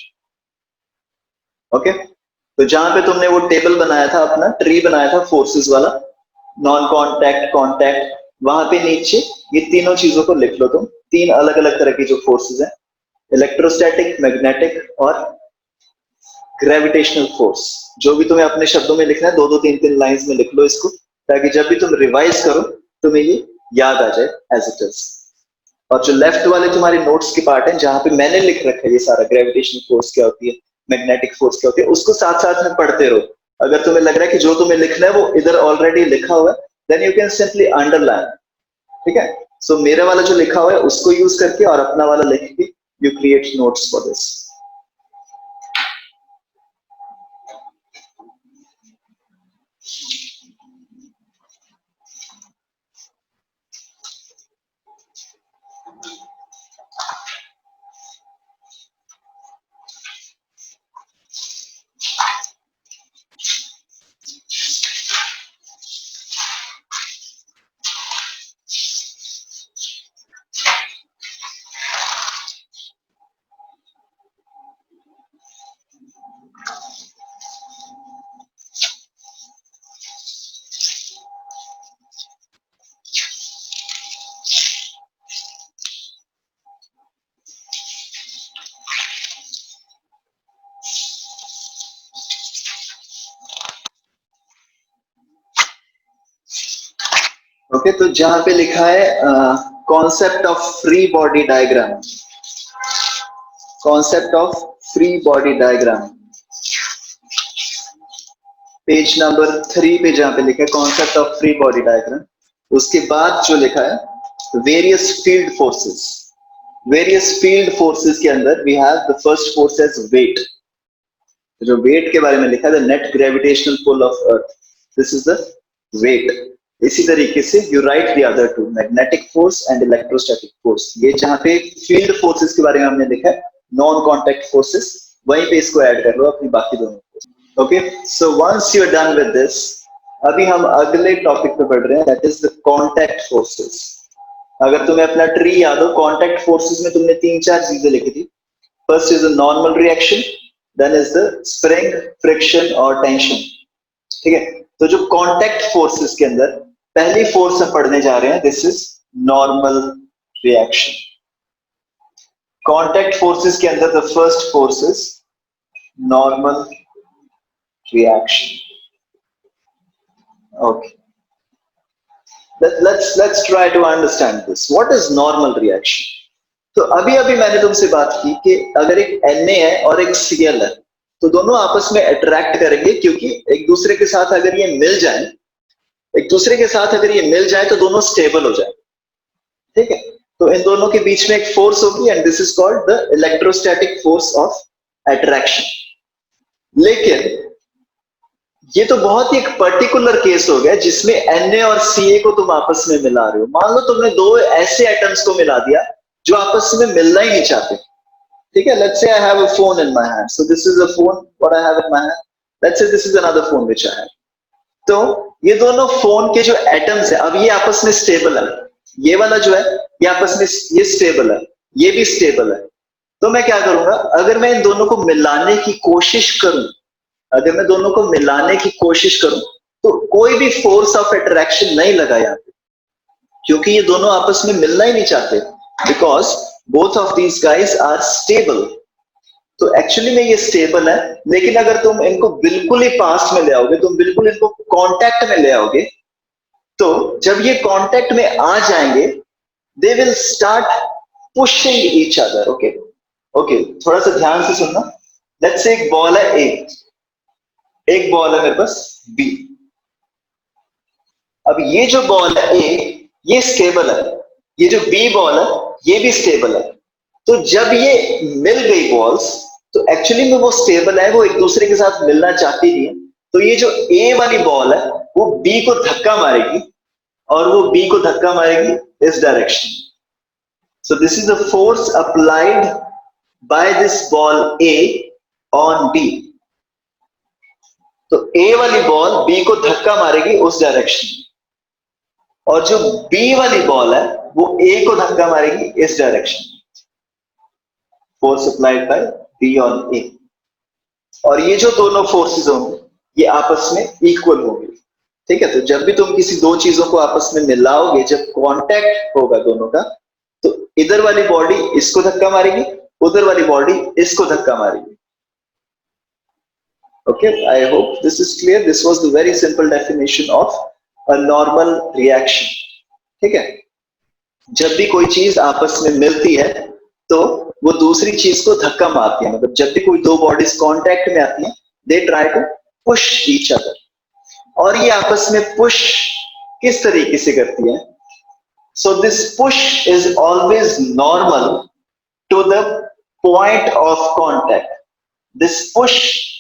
Okay, तो जहां पे तुमने वो टेबल बनाया था, अपना ट्री बनाया था फोर्सेस वाला, नॉन कांटेक्ट, कांटेक्ट, वहां पे नीचे ये तीनों चीजों को लिख लो तुम, 3 अलग अलग तरह की जो फोर्सेस हैं, इलेक्ट्रोस्टैटिक, मैग्नेटिक और ग्रेविटेशनल फोर्स. जो भी तुम्हें अपने शब्दों में लिखना है, 2-2, 3-3 लाइंस में लिख लो इसको, ताकि जब भी तुम रिवाइज करो तुम्हें ये याद आ जाए एज इट इज. और जो लेफ्ट वाले तुम्हारे नोट्स के पार्ट हैं, जहां पे मैंने लिख रखा है ये सारा, ग्रेविटेशनल फोर्स क्या होती है, मैग्नेटिक फोर्स क्या होती है, उसको साथ साथ में पढ़ते रहो. अगर तुम्हें लग रहा है कि जो तुम्हें लिखना है वो इधर ऑलरेडी लिखा हुआ है, then you can simply underline, ठीक है. सो मेरे वाला जो लिखा हुआ है उसको यूज करके और अपना वाला लिख के you create notes for this. Okay, तो जहां पे लिखा है concept of free body diagram, concept of free body diagram, page number 3 पे जहां पे लिखा है concept of free body diagram, उसके बाद जो लिखा है various field forces, various field forces के अंदर we have the first force as weight. जो वेट के बारे में लिखा है the net gravitational pull of earth, this is the weight. इसी तरीके से you write the other two, magnetic force and electrostatic force. ये जहां पे फील्ड फोर्सेस के बारे में हमने लिखा है नॉन कॉन्टैक्ट फोर्सेस, वहीं पे इसको ऐड कर लो अपनी बाकी दोनों force. Okay, so once you are done with this, अभी हम अगले टॉपिक पे बढ़ रहे हैं, that is the contact forces. अगर तुम्हें अपना ट्री याद हो, कॉन्टैक्ट फोर्सेस में तुमने 3-4 चीजें लिखी थी। First is a normal reaction, then is the spring, friction और टेंशन। ठीक है, तो जो कॉन्टैक्ट फोर्सेस के अंदर पहली फोर्स हम पढ़ने जा रहे हैं, this is normal reaction. Contact forces के अंदर the first force is normal reaction. Okay, let's try to understand this. What is normal reaction? तो अभी अभी मैंने तुमसे बात की कि अगर एक Na है और एक Cl है, तो दोनों आपस में अट्रैक्ट करेंगे, क्योंकि एक दूसरे के साथ अगर ये मिल जाए, एक दूसरे के साथ अगर ये मिल जाए तो दोनों स्टेबल हो जाए। ठीक है, तो इन दोनों के बीच में एक फोर्स होगी and this is called the electrostatic force of attraction. लेकिन ये तो बहुत ही एक पर्टिकुलर केस हो गया जिसमें Na और Ca को तुम आपस में मिला रहे हो। मान लो तुमने दो ऐसे एटम्स को मिला दिया जो आपस में मिलना ही नहीं चाहते। ठीक है, let's say I have a phone in my hand, so this is a phone what I have in my hand, let's say this is another phone which I have। तो ये दोनों फोन के जो एटम्स है, अब ये आपस में स्टेबल है, ये वाला जो है ये आपस में ये स्टेबल है, ये भी स्टेबल है। तो मैं क्या करूंगा, अगर मैं इन दोनों को मिलाने की कोशिश करूं, अगर मैं दोनों को मिलाने की कोशिश करूं, तो कोई भी फोर्स ऑफ अट्रैक्शन नहीं लगा यहाँ पे, क्योंकि ये दोनों आपस में मिलना ही नहीं चाहते, because both of these guys are stable. तो एक्चुअली में ये स्टेबल है, लेकिन अगर तुम इनको बिल्कुल ही पास में ले आओगे, तुम बिल्कुल इनको कांटेक्ट में ले आओगे, तो जब ये कांटेक्ट में आ जाएंगे, they will start pushing each other. Okay okay, थोड़ा सा ध्यान से सुनना। लेट्स से एक बॉल है ए, एक बॉल है मेरे पास बी। अब ये जो बॉल है ए, ये स्टेबल है, ये जो बी बॉल है ये भी स्टेबल है। तो जब ये मिल गई बॉल्स, तो एक्चुअली में वो स्टेबल है, वो एक दूसरे के साथ मिलना चाहती नहीं है। तो ये जो ए वाली बॉल है वो बी को धक्का मारेगी, और वो बी को धक्का मारेगी इस direction. So this is the force applied by this ball A on B. तो ए वाली बॉल बी को धक्का मारेगी उस डायरेक्शन में, और जो बी वाली बॉल है वो ए को धक्का मारेगी इस direction. Force applied by B on A. और ये जो दोनों फोर्सेस होंगे ये आपस में इक्वल होंगे। ठीक है, तो जब भी तुम किसी दो चीजों को आपस में मिलाओगे, जब कांटेक्ट होगा दोनों का, तो इधर वाली बॉडी इसको धक्का मारेगी, उधर वाली बॉडी इसको धक्का मारेगी। Okay, I hope this is clear. This was the very simple definition of a normal reaction. ठीक है, जब भी कोई चीज आपस में मिलती है तो वो दूसरी चीज को धक्का मारती है। मतलब जब भी कोई दो बॉडीज कांटेक्ट में आती हैं, they try to push each other. और ये आपस में पुश किस तरीके से करती है? So this push is always normal to the point of contact. This push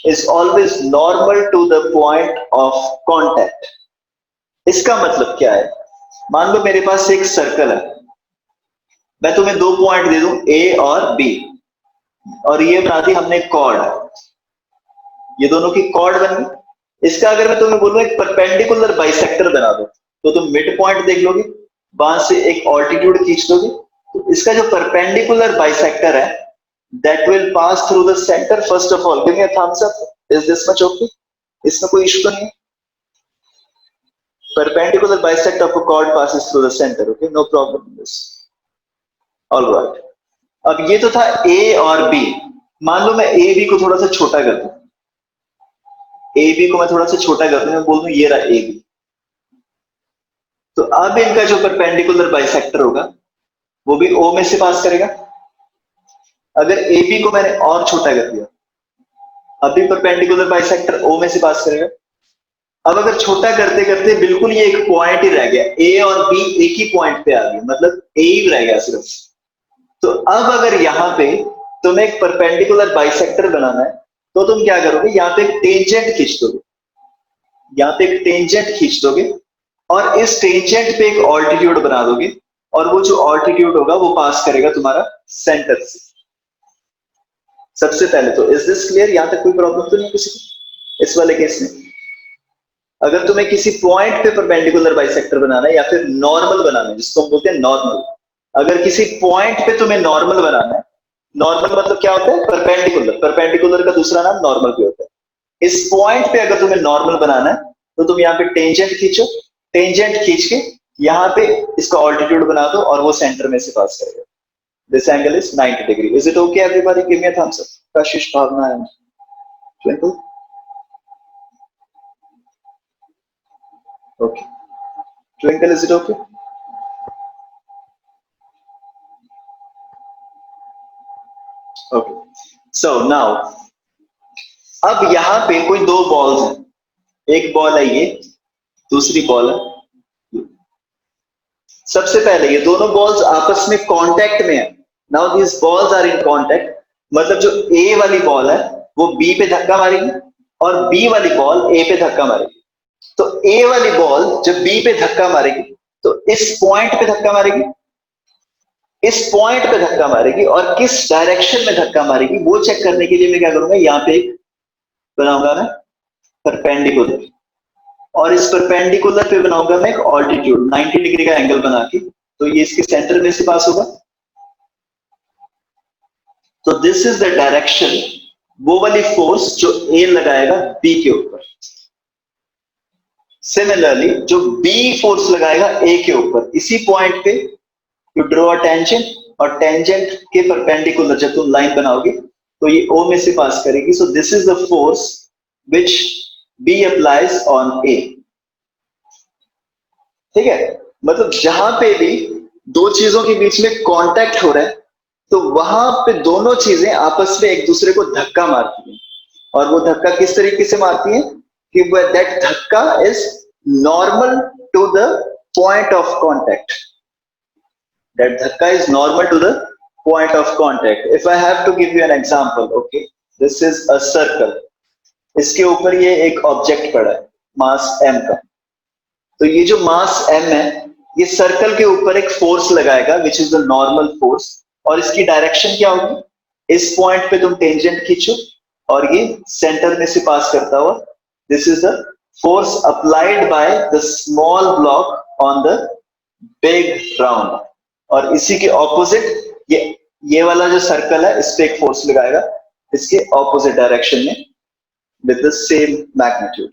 is always normal to the point of contact. इसका मतलब क्या है? मान लो मेरे पास एक सर्कल है, मैं तुम्हें दो पॉइंट दे दूं A और B, और ये बना दी हमने कॉर्ड, ये दोनों की कॉर्ड बन गई। इसका अगर मैं तुम्हें बोलूं एक परपेंडिकुलर बाइसेक्टर बना दो, तो तुम मिड पॉइंट देख लोगे, वहां से एक ऑल्टीट्यूड खींच लोगे, तो इसका जो परपेंडिकुलर बाइसेक्टर है that will pass through the center. First of all, give me a thumbs up. Is this much okay? इसमें कोई इश्यू नहीं है? Perpendicular bisect of a chord passes through the center. Okay, no problem in this. All right. अब ये तो था A और B। मान लो मैं A B को थोड़ा सा छोटा कर दूं, A B को मैं थोड़ा सा छोटा कर दूं, मैं बोल दूं ये रहा A B। तो अब इनका जो परपेंडिकुलर बाइसेक्टर होगा वो भी O में से पास करेगा। अगर AB को मैंने और छोटा कर दिया, अभी परपेंडिकुलर बाइसेक्टर O में से पास करेगा। अब अगर छोटा करते करते बिल्कुल ये एक पॉइंट ही रह गया, A और B एक ही पॉइंट पे आ गए, मतलब A ही रह गया सिर्फ। तो अब अगर यहाँ पे तुम्हें एक परपेंडिकुलर बाइसेक्टर बनाना है तो तुम क्या करोगे, यहाँ पे एक टेंजेंट खींच दोगे, यहाँ पे एक टेंजेंट खींच दोगे और इस टेंजेंट पे एक ऑल्टीट्यूड बना दोगे और वो जो ऑल्टीट्यूड होगा वो पास करेगा तुम्हारा सेंटर से। सबसे पहले तो इज दिस क्लियर? यहाँ तक कोई प्रॉब्लम तो नहीं किसी को इस वाले केस में? अगर तुम्हें किसी पॉइंट पे परपेंडिकुलर बाइसेक्टर बनाना है या फिर नॉर्मल बनाना है, जिसको हम बोलते हैं नॉर्मल, अगर किसी पॉइंट पे तुम्हें नॉर्मल बनाना है, नॉर्मल मतलब क्या होता है? परपेंडिकुलर। परपेंडिकुलर का दूसरा नाम नॉर्मल भी होता है। इस पॉइंट पे अगर तुम्हें नॉर्मल बनाना है तो तुम यहाँ पे टेंजेंट खींचो, टेंजेंट खींच के यहाँ पे इसका ऑल्टीट्यूड बना दो और वो सेंटर में से पास करेगा। This angle is 90 degree. Is it okay everybody? Give me a thumbs up. Kashish, Bhavna and Twinkle. Okay, Twinkle, is it okay? Okay, so now अब यहाँ पे कोई दो बॉल्स हैं, एक बॉल है ये, दूसरी बॉल है। सबसे पहले ये दोनों बॉल्स आपस में कांटेक्ट में है। Now this balls are in contact, मतलब जो ए वाली बॉल है वो बी पे धक्का मारेगी और बी वाली बॉल ए पे धक्का मारेगी। तो ए वाली बॉल जब बी पे धक्का मारेगी तो इस पॉइंट पे धक्का मारेगी, इस पॉइंट पे धक्का मारेगी और किस डायरेक्शन में धक्का मारेगी वो चेक करने के लिए मैं क्या करूंगा, यहाँ पे एक बनाऊंगा मैं परपेंडिकुलर, और इस परपेंडिकुलर पे बनाऊंगा मैं एक ऑल्टीट्यूड 90 डिग्री का एंगल बना के, तो ये इसके सेंटर में से पास होगा। तो दिस इज द डायरेक्शन, वो वाली फोर्स जो ए लगाएगा बी के ऊपर। सिमिलरली जो बी फोर्स लगाएगा ए के ऊपर, इसी पॉइंट पे यू ड्रॉ अ टेंजेंट, और टेंजेंट के परपेंडिकुलर जब तुम लाइन बनाओगे तो ये ओ में से पास करेगी। So this is the force which B applies on A. ठीक है, मतलब जहां पे भी दो चीजों के बीच में कांटेक्ट हो रहा है तो वहां पे दोनों चीजें आपस में एक दूसरे को धक्का मारती हैं, और वो धक्का किस तरीके से मारती हैं कि दैट धक्का is normal to the point of contact, that धक्का is normal to the point of contact. If I have to give you an example, okay, this is a circle, इसके ऊपर ये एक ऑब्जेक्ट पड़ा है मास m का, तो ये जो मास m है ये सर्कल के ऊपर एक फोर्स लगाएगा which is the normal force, और इसकी डायरेक्शन क्या होगी, इस पॉइंट पे तुम टेंजेंट खींचो और ये सेंटर में से पास करता हुआ, this is the force applied by the small block on the big round, और इसी के ऑपोजिट ये वाला जो सर्कल है इस पे एक फोर्स लगाएगा इसके ऑपोजिट डायरेक्शन में with the same magnitude.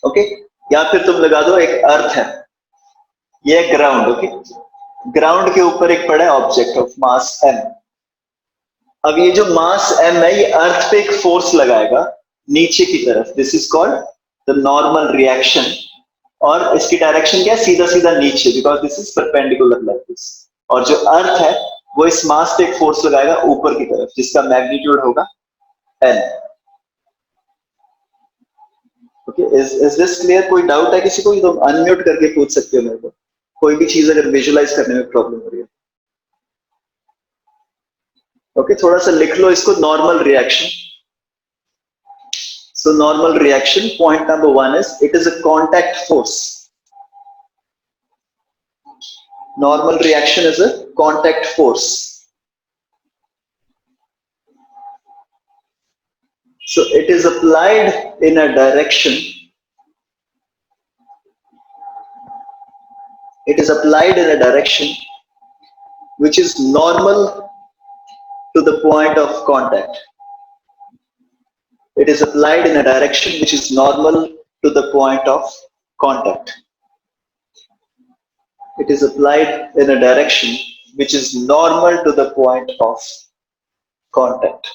Okay, या फिर तुम लगा दो एक अर्थ है, ये ग्राउंड, ओके, ग्राउंड के ऊपर एक पड़ा है ऑब्जेक्ट ऑफ मास m। अब ये जो मास m है ये अर्थ पे एक फोर्स लगाएगा नीचे की तरफ, this is called the normal reaction, और इसकी डायरेक्शन क्या है, सीधा सीधा नीचे, because this is perpendicular like this, और जो अर्थ है वो इस मास पे एक फोर्स लगाएगा ऊपर की तरफ जिसका मैग्नीट्यूड होगा n। Okay, is this clear? कोई डाउट है किसी को? तो अनम्यूट करके पूछ सकते हो मेरे को, कोई भी चीज अगर विजुअलाइज करने में प्रॉब्लम हो रही है। ओके, थोड़ा सा लिख लो इसको, normal reaction. So normal reaction, point number 1 is it is a contact force. Normal reaction is a contact force. So it is applied in a direction. It is applied in a direction which is normal to the point of contact. It is applied in a direction which is normal to the point of contact. It is applied in a direction which is normal to the point of contact.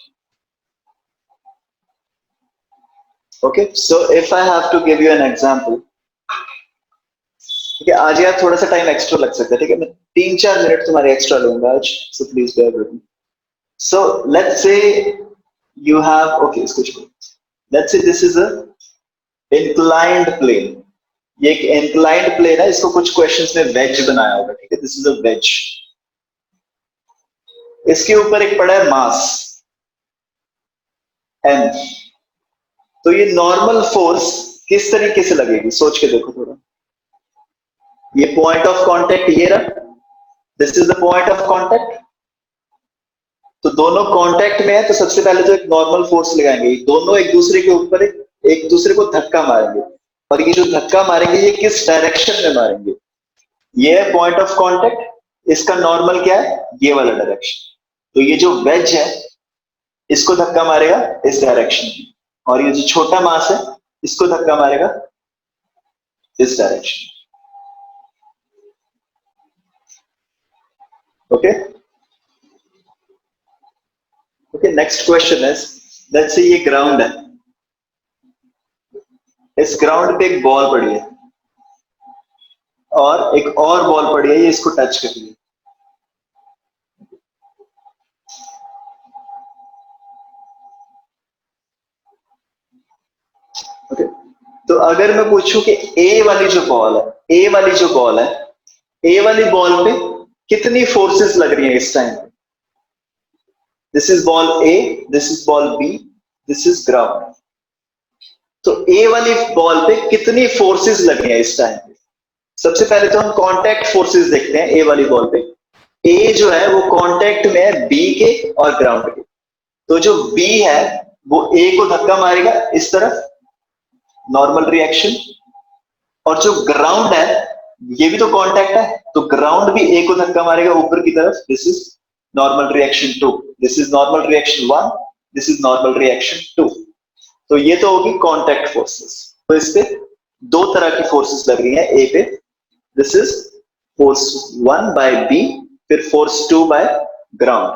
Okay, so if I have to give you an example, ठीक है, आज यार थोड़ा सा time extra लग सकता है, ठीक है, मैं 3-4 मिनट तुम्हारे एक्स्ट्रा लूंगा आज, so please bear with me. So let's say you have, okay इसको छोड़ो, let's say this is a inclined plane. ये एक इंक्लाइंड प्लेन है, इसको कुछ क्वेश्चंस में वेज बनाया होगा, ठीक है, दिस इज अ वेज. इसके ऊपर एक पड़ा है मास m. तो ये नॉर्मल फोर्स किस तरीके से लगेगी सोच के देखो थोड़ा. ये पॉइंट ऑफ कांटेक्ट ये रहा, this is the point of contact. तो दोनों कांटेक्ट में है, तो सबसे पहले तो एक नॉर्मल फोर्स लगाएंगे, दोनों एक दूसरे के ऊपर एक दूसरे को धक्का मारेंगे, और ये जो धक्का मारेंगे ये किस डायरेक्शन में मारेंगे. ये है पॉइंट ऑफ कांटेक्ट, इसका नॉर्मल क्या है, ये वाला डायरेक्शन. तो ये जो वेज है इसको धक्का मारेगा इस डायरेक्शन में, और ये जो छोटा मास है इसको धक्का मारेगा इस direction. Okay okay, next question है, लेट्स से ये ग्राउंड है, इस ग्राउंड पे एक बॉल पड़ी है और एक और बॉल पड़ी है, ये इसको टच कर रही है. ओके, तो अगर मैं पूछूं कि ए वाली जो बॉल है, ए वाली जो बॉल है, ए वाली बॉल पे कितनी फोर्सेस लग रही है इस टाइम पे. This is ball A, this is ball B, this is ground. तो ए वाली बॉल पे कितनी फोर्सेस लग रही है इस टाइम पे. सबसे पहले तो हम कांटेक्ट फोर्सेस देखते हैं ए वाली बॉल पे. ए जो है वो कांटेक्ट में है बी के और ग्राउंड के. तो जो बी है वो ए को धक्का मारेगा इस तरफ, नॉर्मल रिएक्शन, और जो ग्राउंड है ये भी तो कांटेक्ट है, तो ग्राउंड भी ए को धक्का मारेगा ऊपर की तरफ. This is normal reaction 2, this is normal reaction 1, this is normal reaction 2. तो ये तो होगी कांटेक्ट फोर्सेस. तो इस पे दो तरह की फोर्सेस लग रही हैं ए पे. This is force 1 by B, फिर फोर्स 2 बाय ग्राउंड.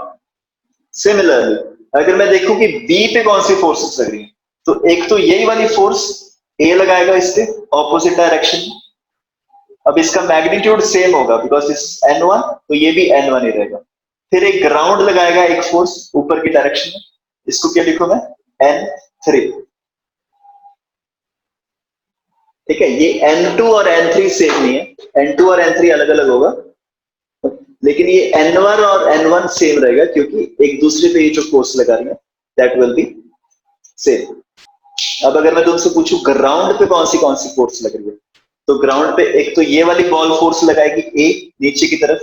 सिमिलरली अगर मैं देखूं कि बी पे कौन सी फोर्सेस लग रही हैं, तो एक तो यही वाली फोर्स ए लगाएगा इस पे ऑपोजिट डायरेक्शन में. अब इसका मैग्नीट्यूड सेम होगा बिकॉज इस n1, तो ये भी n1 ही रहेगा. फिर एक ग्राउंड लगाएगा एक फोर्स ऊपर की डायरेक्शन में, इसको क्या लिखूं मैं, n3. ठीक है, ये n2 और n3 सेम नहीं है, n2 और n3 अलग अलग होगा, लेकिन ये n1 और n1 सेम रहेगा क्योंकि एक दूसरे पे ये जो फोर्स लगा रही है दैट विल बी सेम. अब अगर मैं तुमसे पूछूं ग्राउंड पे कौन सी फोर्स लग रही है, तो ग्राउंड पे एक तो ये वाली बॉल फोर्स लगाएगी ए नीचे की तरफ,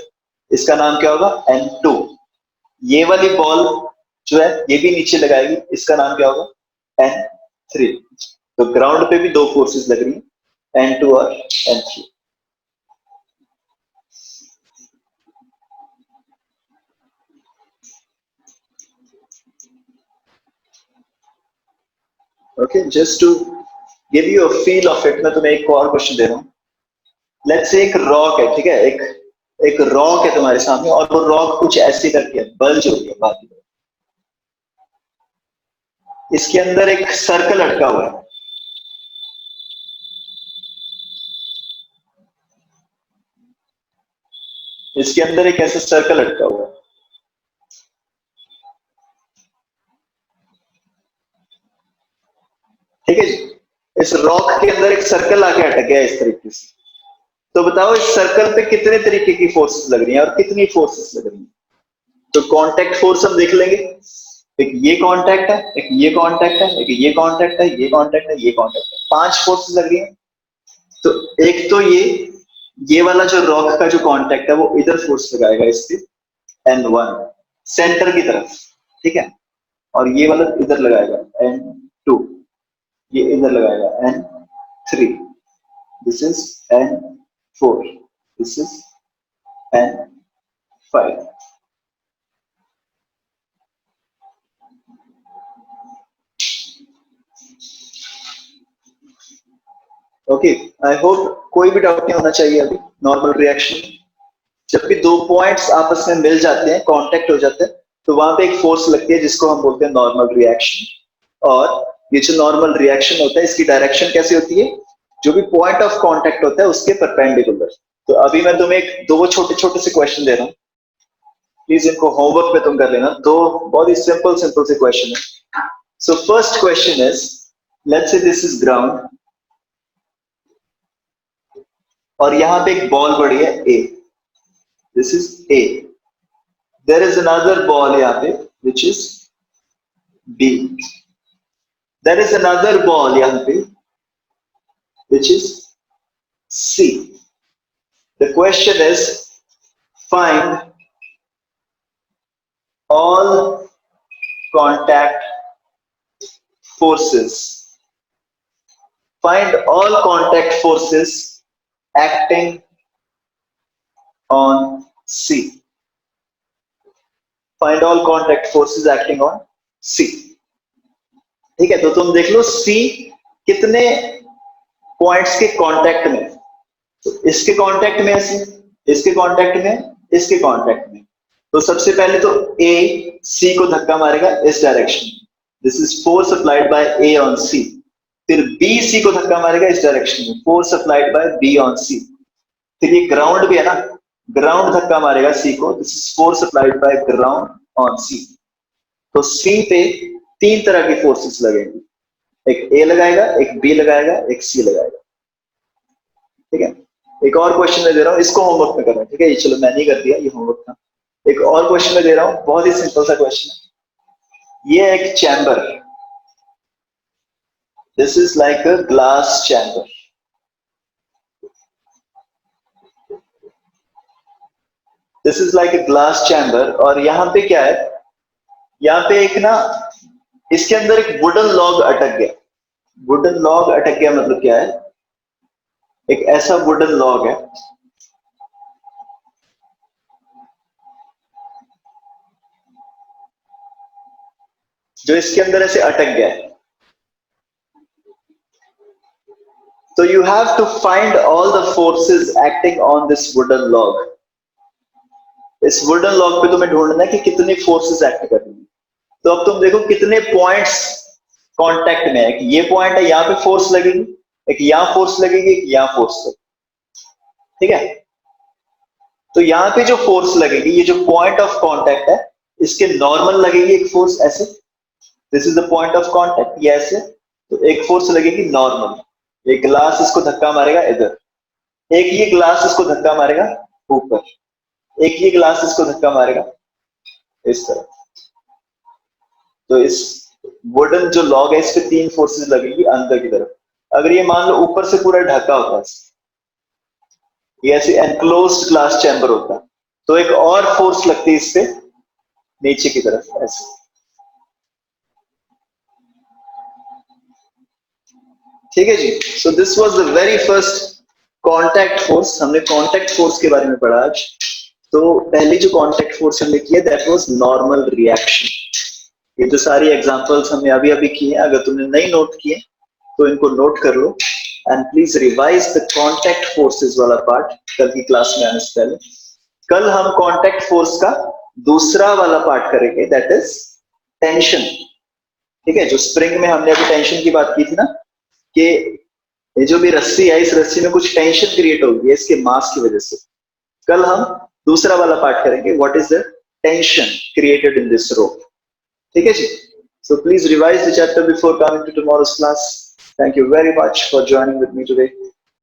इसका नाम क्या होगा, n2. ये वाली बॉल जो है ये भी नीचे लगाएगी, इसका नाम क्या होगा, n3. तो ग्राउंड पे भी दो फोर्सेस लग रही है, n2 और n3. Okay, just to give you a feel of it, मैं तुम्हें एक और क्वेश्चन दे रहा हूं. लेट्स से एक रॉक है, ठीक है, एक रॉक है तुम्हारे सामने, और वो रॉक कुछ ऐसे करके है, बल्ज हो गया बाकी. इसके अंदर एक सर्कल अटका हुआ है, इसके अंदर एक ऐसा सर्कल अटका हुआ है. ठीक है जी, इस रॉक के अंदर एक सर्कल आके अटक गया इस तरीके से. तो बताओ इस सर्कल पे कितने तरीके की फोर्सेस लग रही हैं और कितनी फोर्सेस लग रही हैं. तो कांटेक्ट फोर्स हम देख लेंगे, एक ये कांटेक्ट है, एक ये कांटेक्ट है, एक ये कांटेक्ट है, ये कांटेक्ट है, ये कांटेक्ट है, 5 फोर्सेस लग रही हैं. तो एक तो ये वाला जो रॉक का जो कांटेक्ट है वो इधर फोर्स लगाएगा इस पे, n1 सेंटर की तरफ, ठीक है, और ये वाला इधर लगाएगा n2, ये इधर लगाएगा n3, this is n4, this is n5. Okay, I hope कोई भी डाउट नहीं होना चाहिए अभी. नॉर्मल रिएक्शन, जब भी दो पॉइंट्स आपस में मिल जाते हैं, कांटेक्ट हो जाते हैं, तो वहां पे एक फोर्स लगती है जिसको हम बोलते हैं नॉर्मल रिएक्शन. और ये जो नॉर्मल रिएक्शन होता है इसकी डायरेक्शन कैसी होती है, जो भी पॉइंट ऑफ कांटेक्ट होता है उसके परपेंडिकुलर। तो अभी मैं तुम्हें दो छोटे छोटे से क्वेश्चन दे रहा हूँ, प्लीज इनको होमवर्क पे तुम कर लेना। दो बहुत ही सिंपल सिंपल से क्वेश्चन है। So first question is, let's say this is ground और यहां पे एक बॉल पड़ी है A, this is A, there is another ball यहाँ पे which is B, there is another ball यहाँ पे which is C. The question is, find all contact forces. Find all contact forces acting on C. Find all contact forces acting on C. ठीक है, तो तुम देख लो C कितने points के contact में, तो इसके कांटेक्ट में ऐसे, इसके कांटेक्ट में, इसके कांटेक्ट में। तो सबसे पहले तो A C को धक्का मारेगा इस डायरेक्शन में, this is force applied bye A on C। फिर B C को धक्का मारेगा इस डायरेक्शन में, force applied bye B on C। फिर ये ग्राउंड भी है ना, ग्राउंड धक्का मारेगा C को, this is force applied bye ground on C। तो C पे तीन तरह की फोर्सेस लगेंगी, एक A लगाएगा, एक B लगाएगा, एक C लगाएगा। ठीक है, एक और क्वेश्चन में दे रहा हूं, इसको होमवर्क में करना, ठीक है, ये चलो मैंने ही कर दिया, ये होमवर्क था। एक और क्वेश्चन में दे रहा हूं, बहुत ही सिंपल सा क्वेश्चन है। ये एक chamber, this is like a glass chamber, this is like a glass chamber, और यहां पे क्या है, यहां पे एक ना, इसके अंदर एक वुडन लॉग अटक गया। वुडन लॉग अटक गया मतलब क्या है, एक ऐसा वुडन लॉग है जो इसके अंदर ऐसे अटक गया है। तो you have to find all the forces acting on this wooden log. इस वुडन लॉग पे तुम्हें ढूंढना है कि कितनी फोर्सेस एक्ट कर रही है। तो अब तुम देखो कितने पॉइंट्स कांटेक्ट में है, एक ये पॉइंट है, यहां पे फोर्स लगेगी, एक यहां फोर्स लगेगी, एक यहां फोर्स लगेगी। ठीक है, तो यहां पे जो फोर्स लगेगी, ये जो पॉइंट ऑफ कांटेक्ट है, इसके नॉर्मल लगेगी एक फोर्स ऐसे, this is the point of contact, ये ऐसे, तो एक फोर्स लगेगी नॉर्मल, एक ग्लास इसको धक्का मारेगा इधर, एक ये ग्लास इसको धक्का मारेगा ऊपर, एक ये ग्लास इसको धक्का मारेगा इस तरह। तो इस वुडन जो लॉग है, इस पे तीन फोर्सेस लगेगी अंदर की तरफ। अगर ये मान लो ऊपर से पूरा ढका होता है, ये ऐसे एनक्लोज्ड ग्लास चैम्बर होता, तो एक और फोर्स लगती है इस पे नीचे की तरफ ऐसे। ठीक है जी, so this was the very first contact force. हमने कांटेक्ट फोर्स के बारे में पढ़ा आज। तो पहली जो कांटेक्ट फोर्स हमने किया, दैट वाज नॉर्मल रिएक्शन। ये जो सारी एग्जांपल्स हमने अभी अभी किए, अगर तुमने नहीं नोट किए तो इनको नोट कर लो, and please revise the contact forces वाला पार्ट कल की क्लास में आने से पहले। कल हम कांटेक्ट फोर्स का दूसरा वाला पार्ट करेंगे, दैट इज टेंशन। ठीक है, जो स्प्रिंग में हमने अभी टेंशन की बात की थी ना, कि ये जो भी रस्सी है, इस रस्सी में कुछ टेंशन क्रिएट होगी है इसके मास की वजह से। कल हम दूसरा वाला पार्ट करेंगे, what is the tension created in this रोप। ठीक है जी, so please revise the chapter before coming to tomorrow's class. Thank you very much for joining with me today.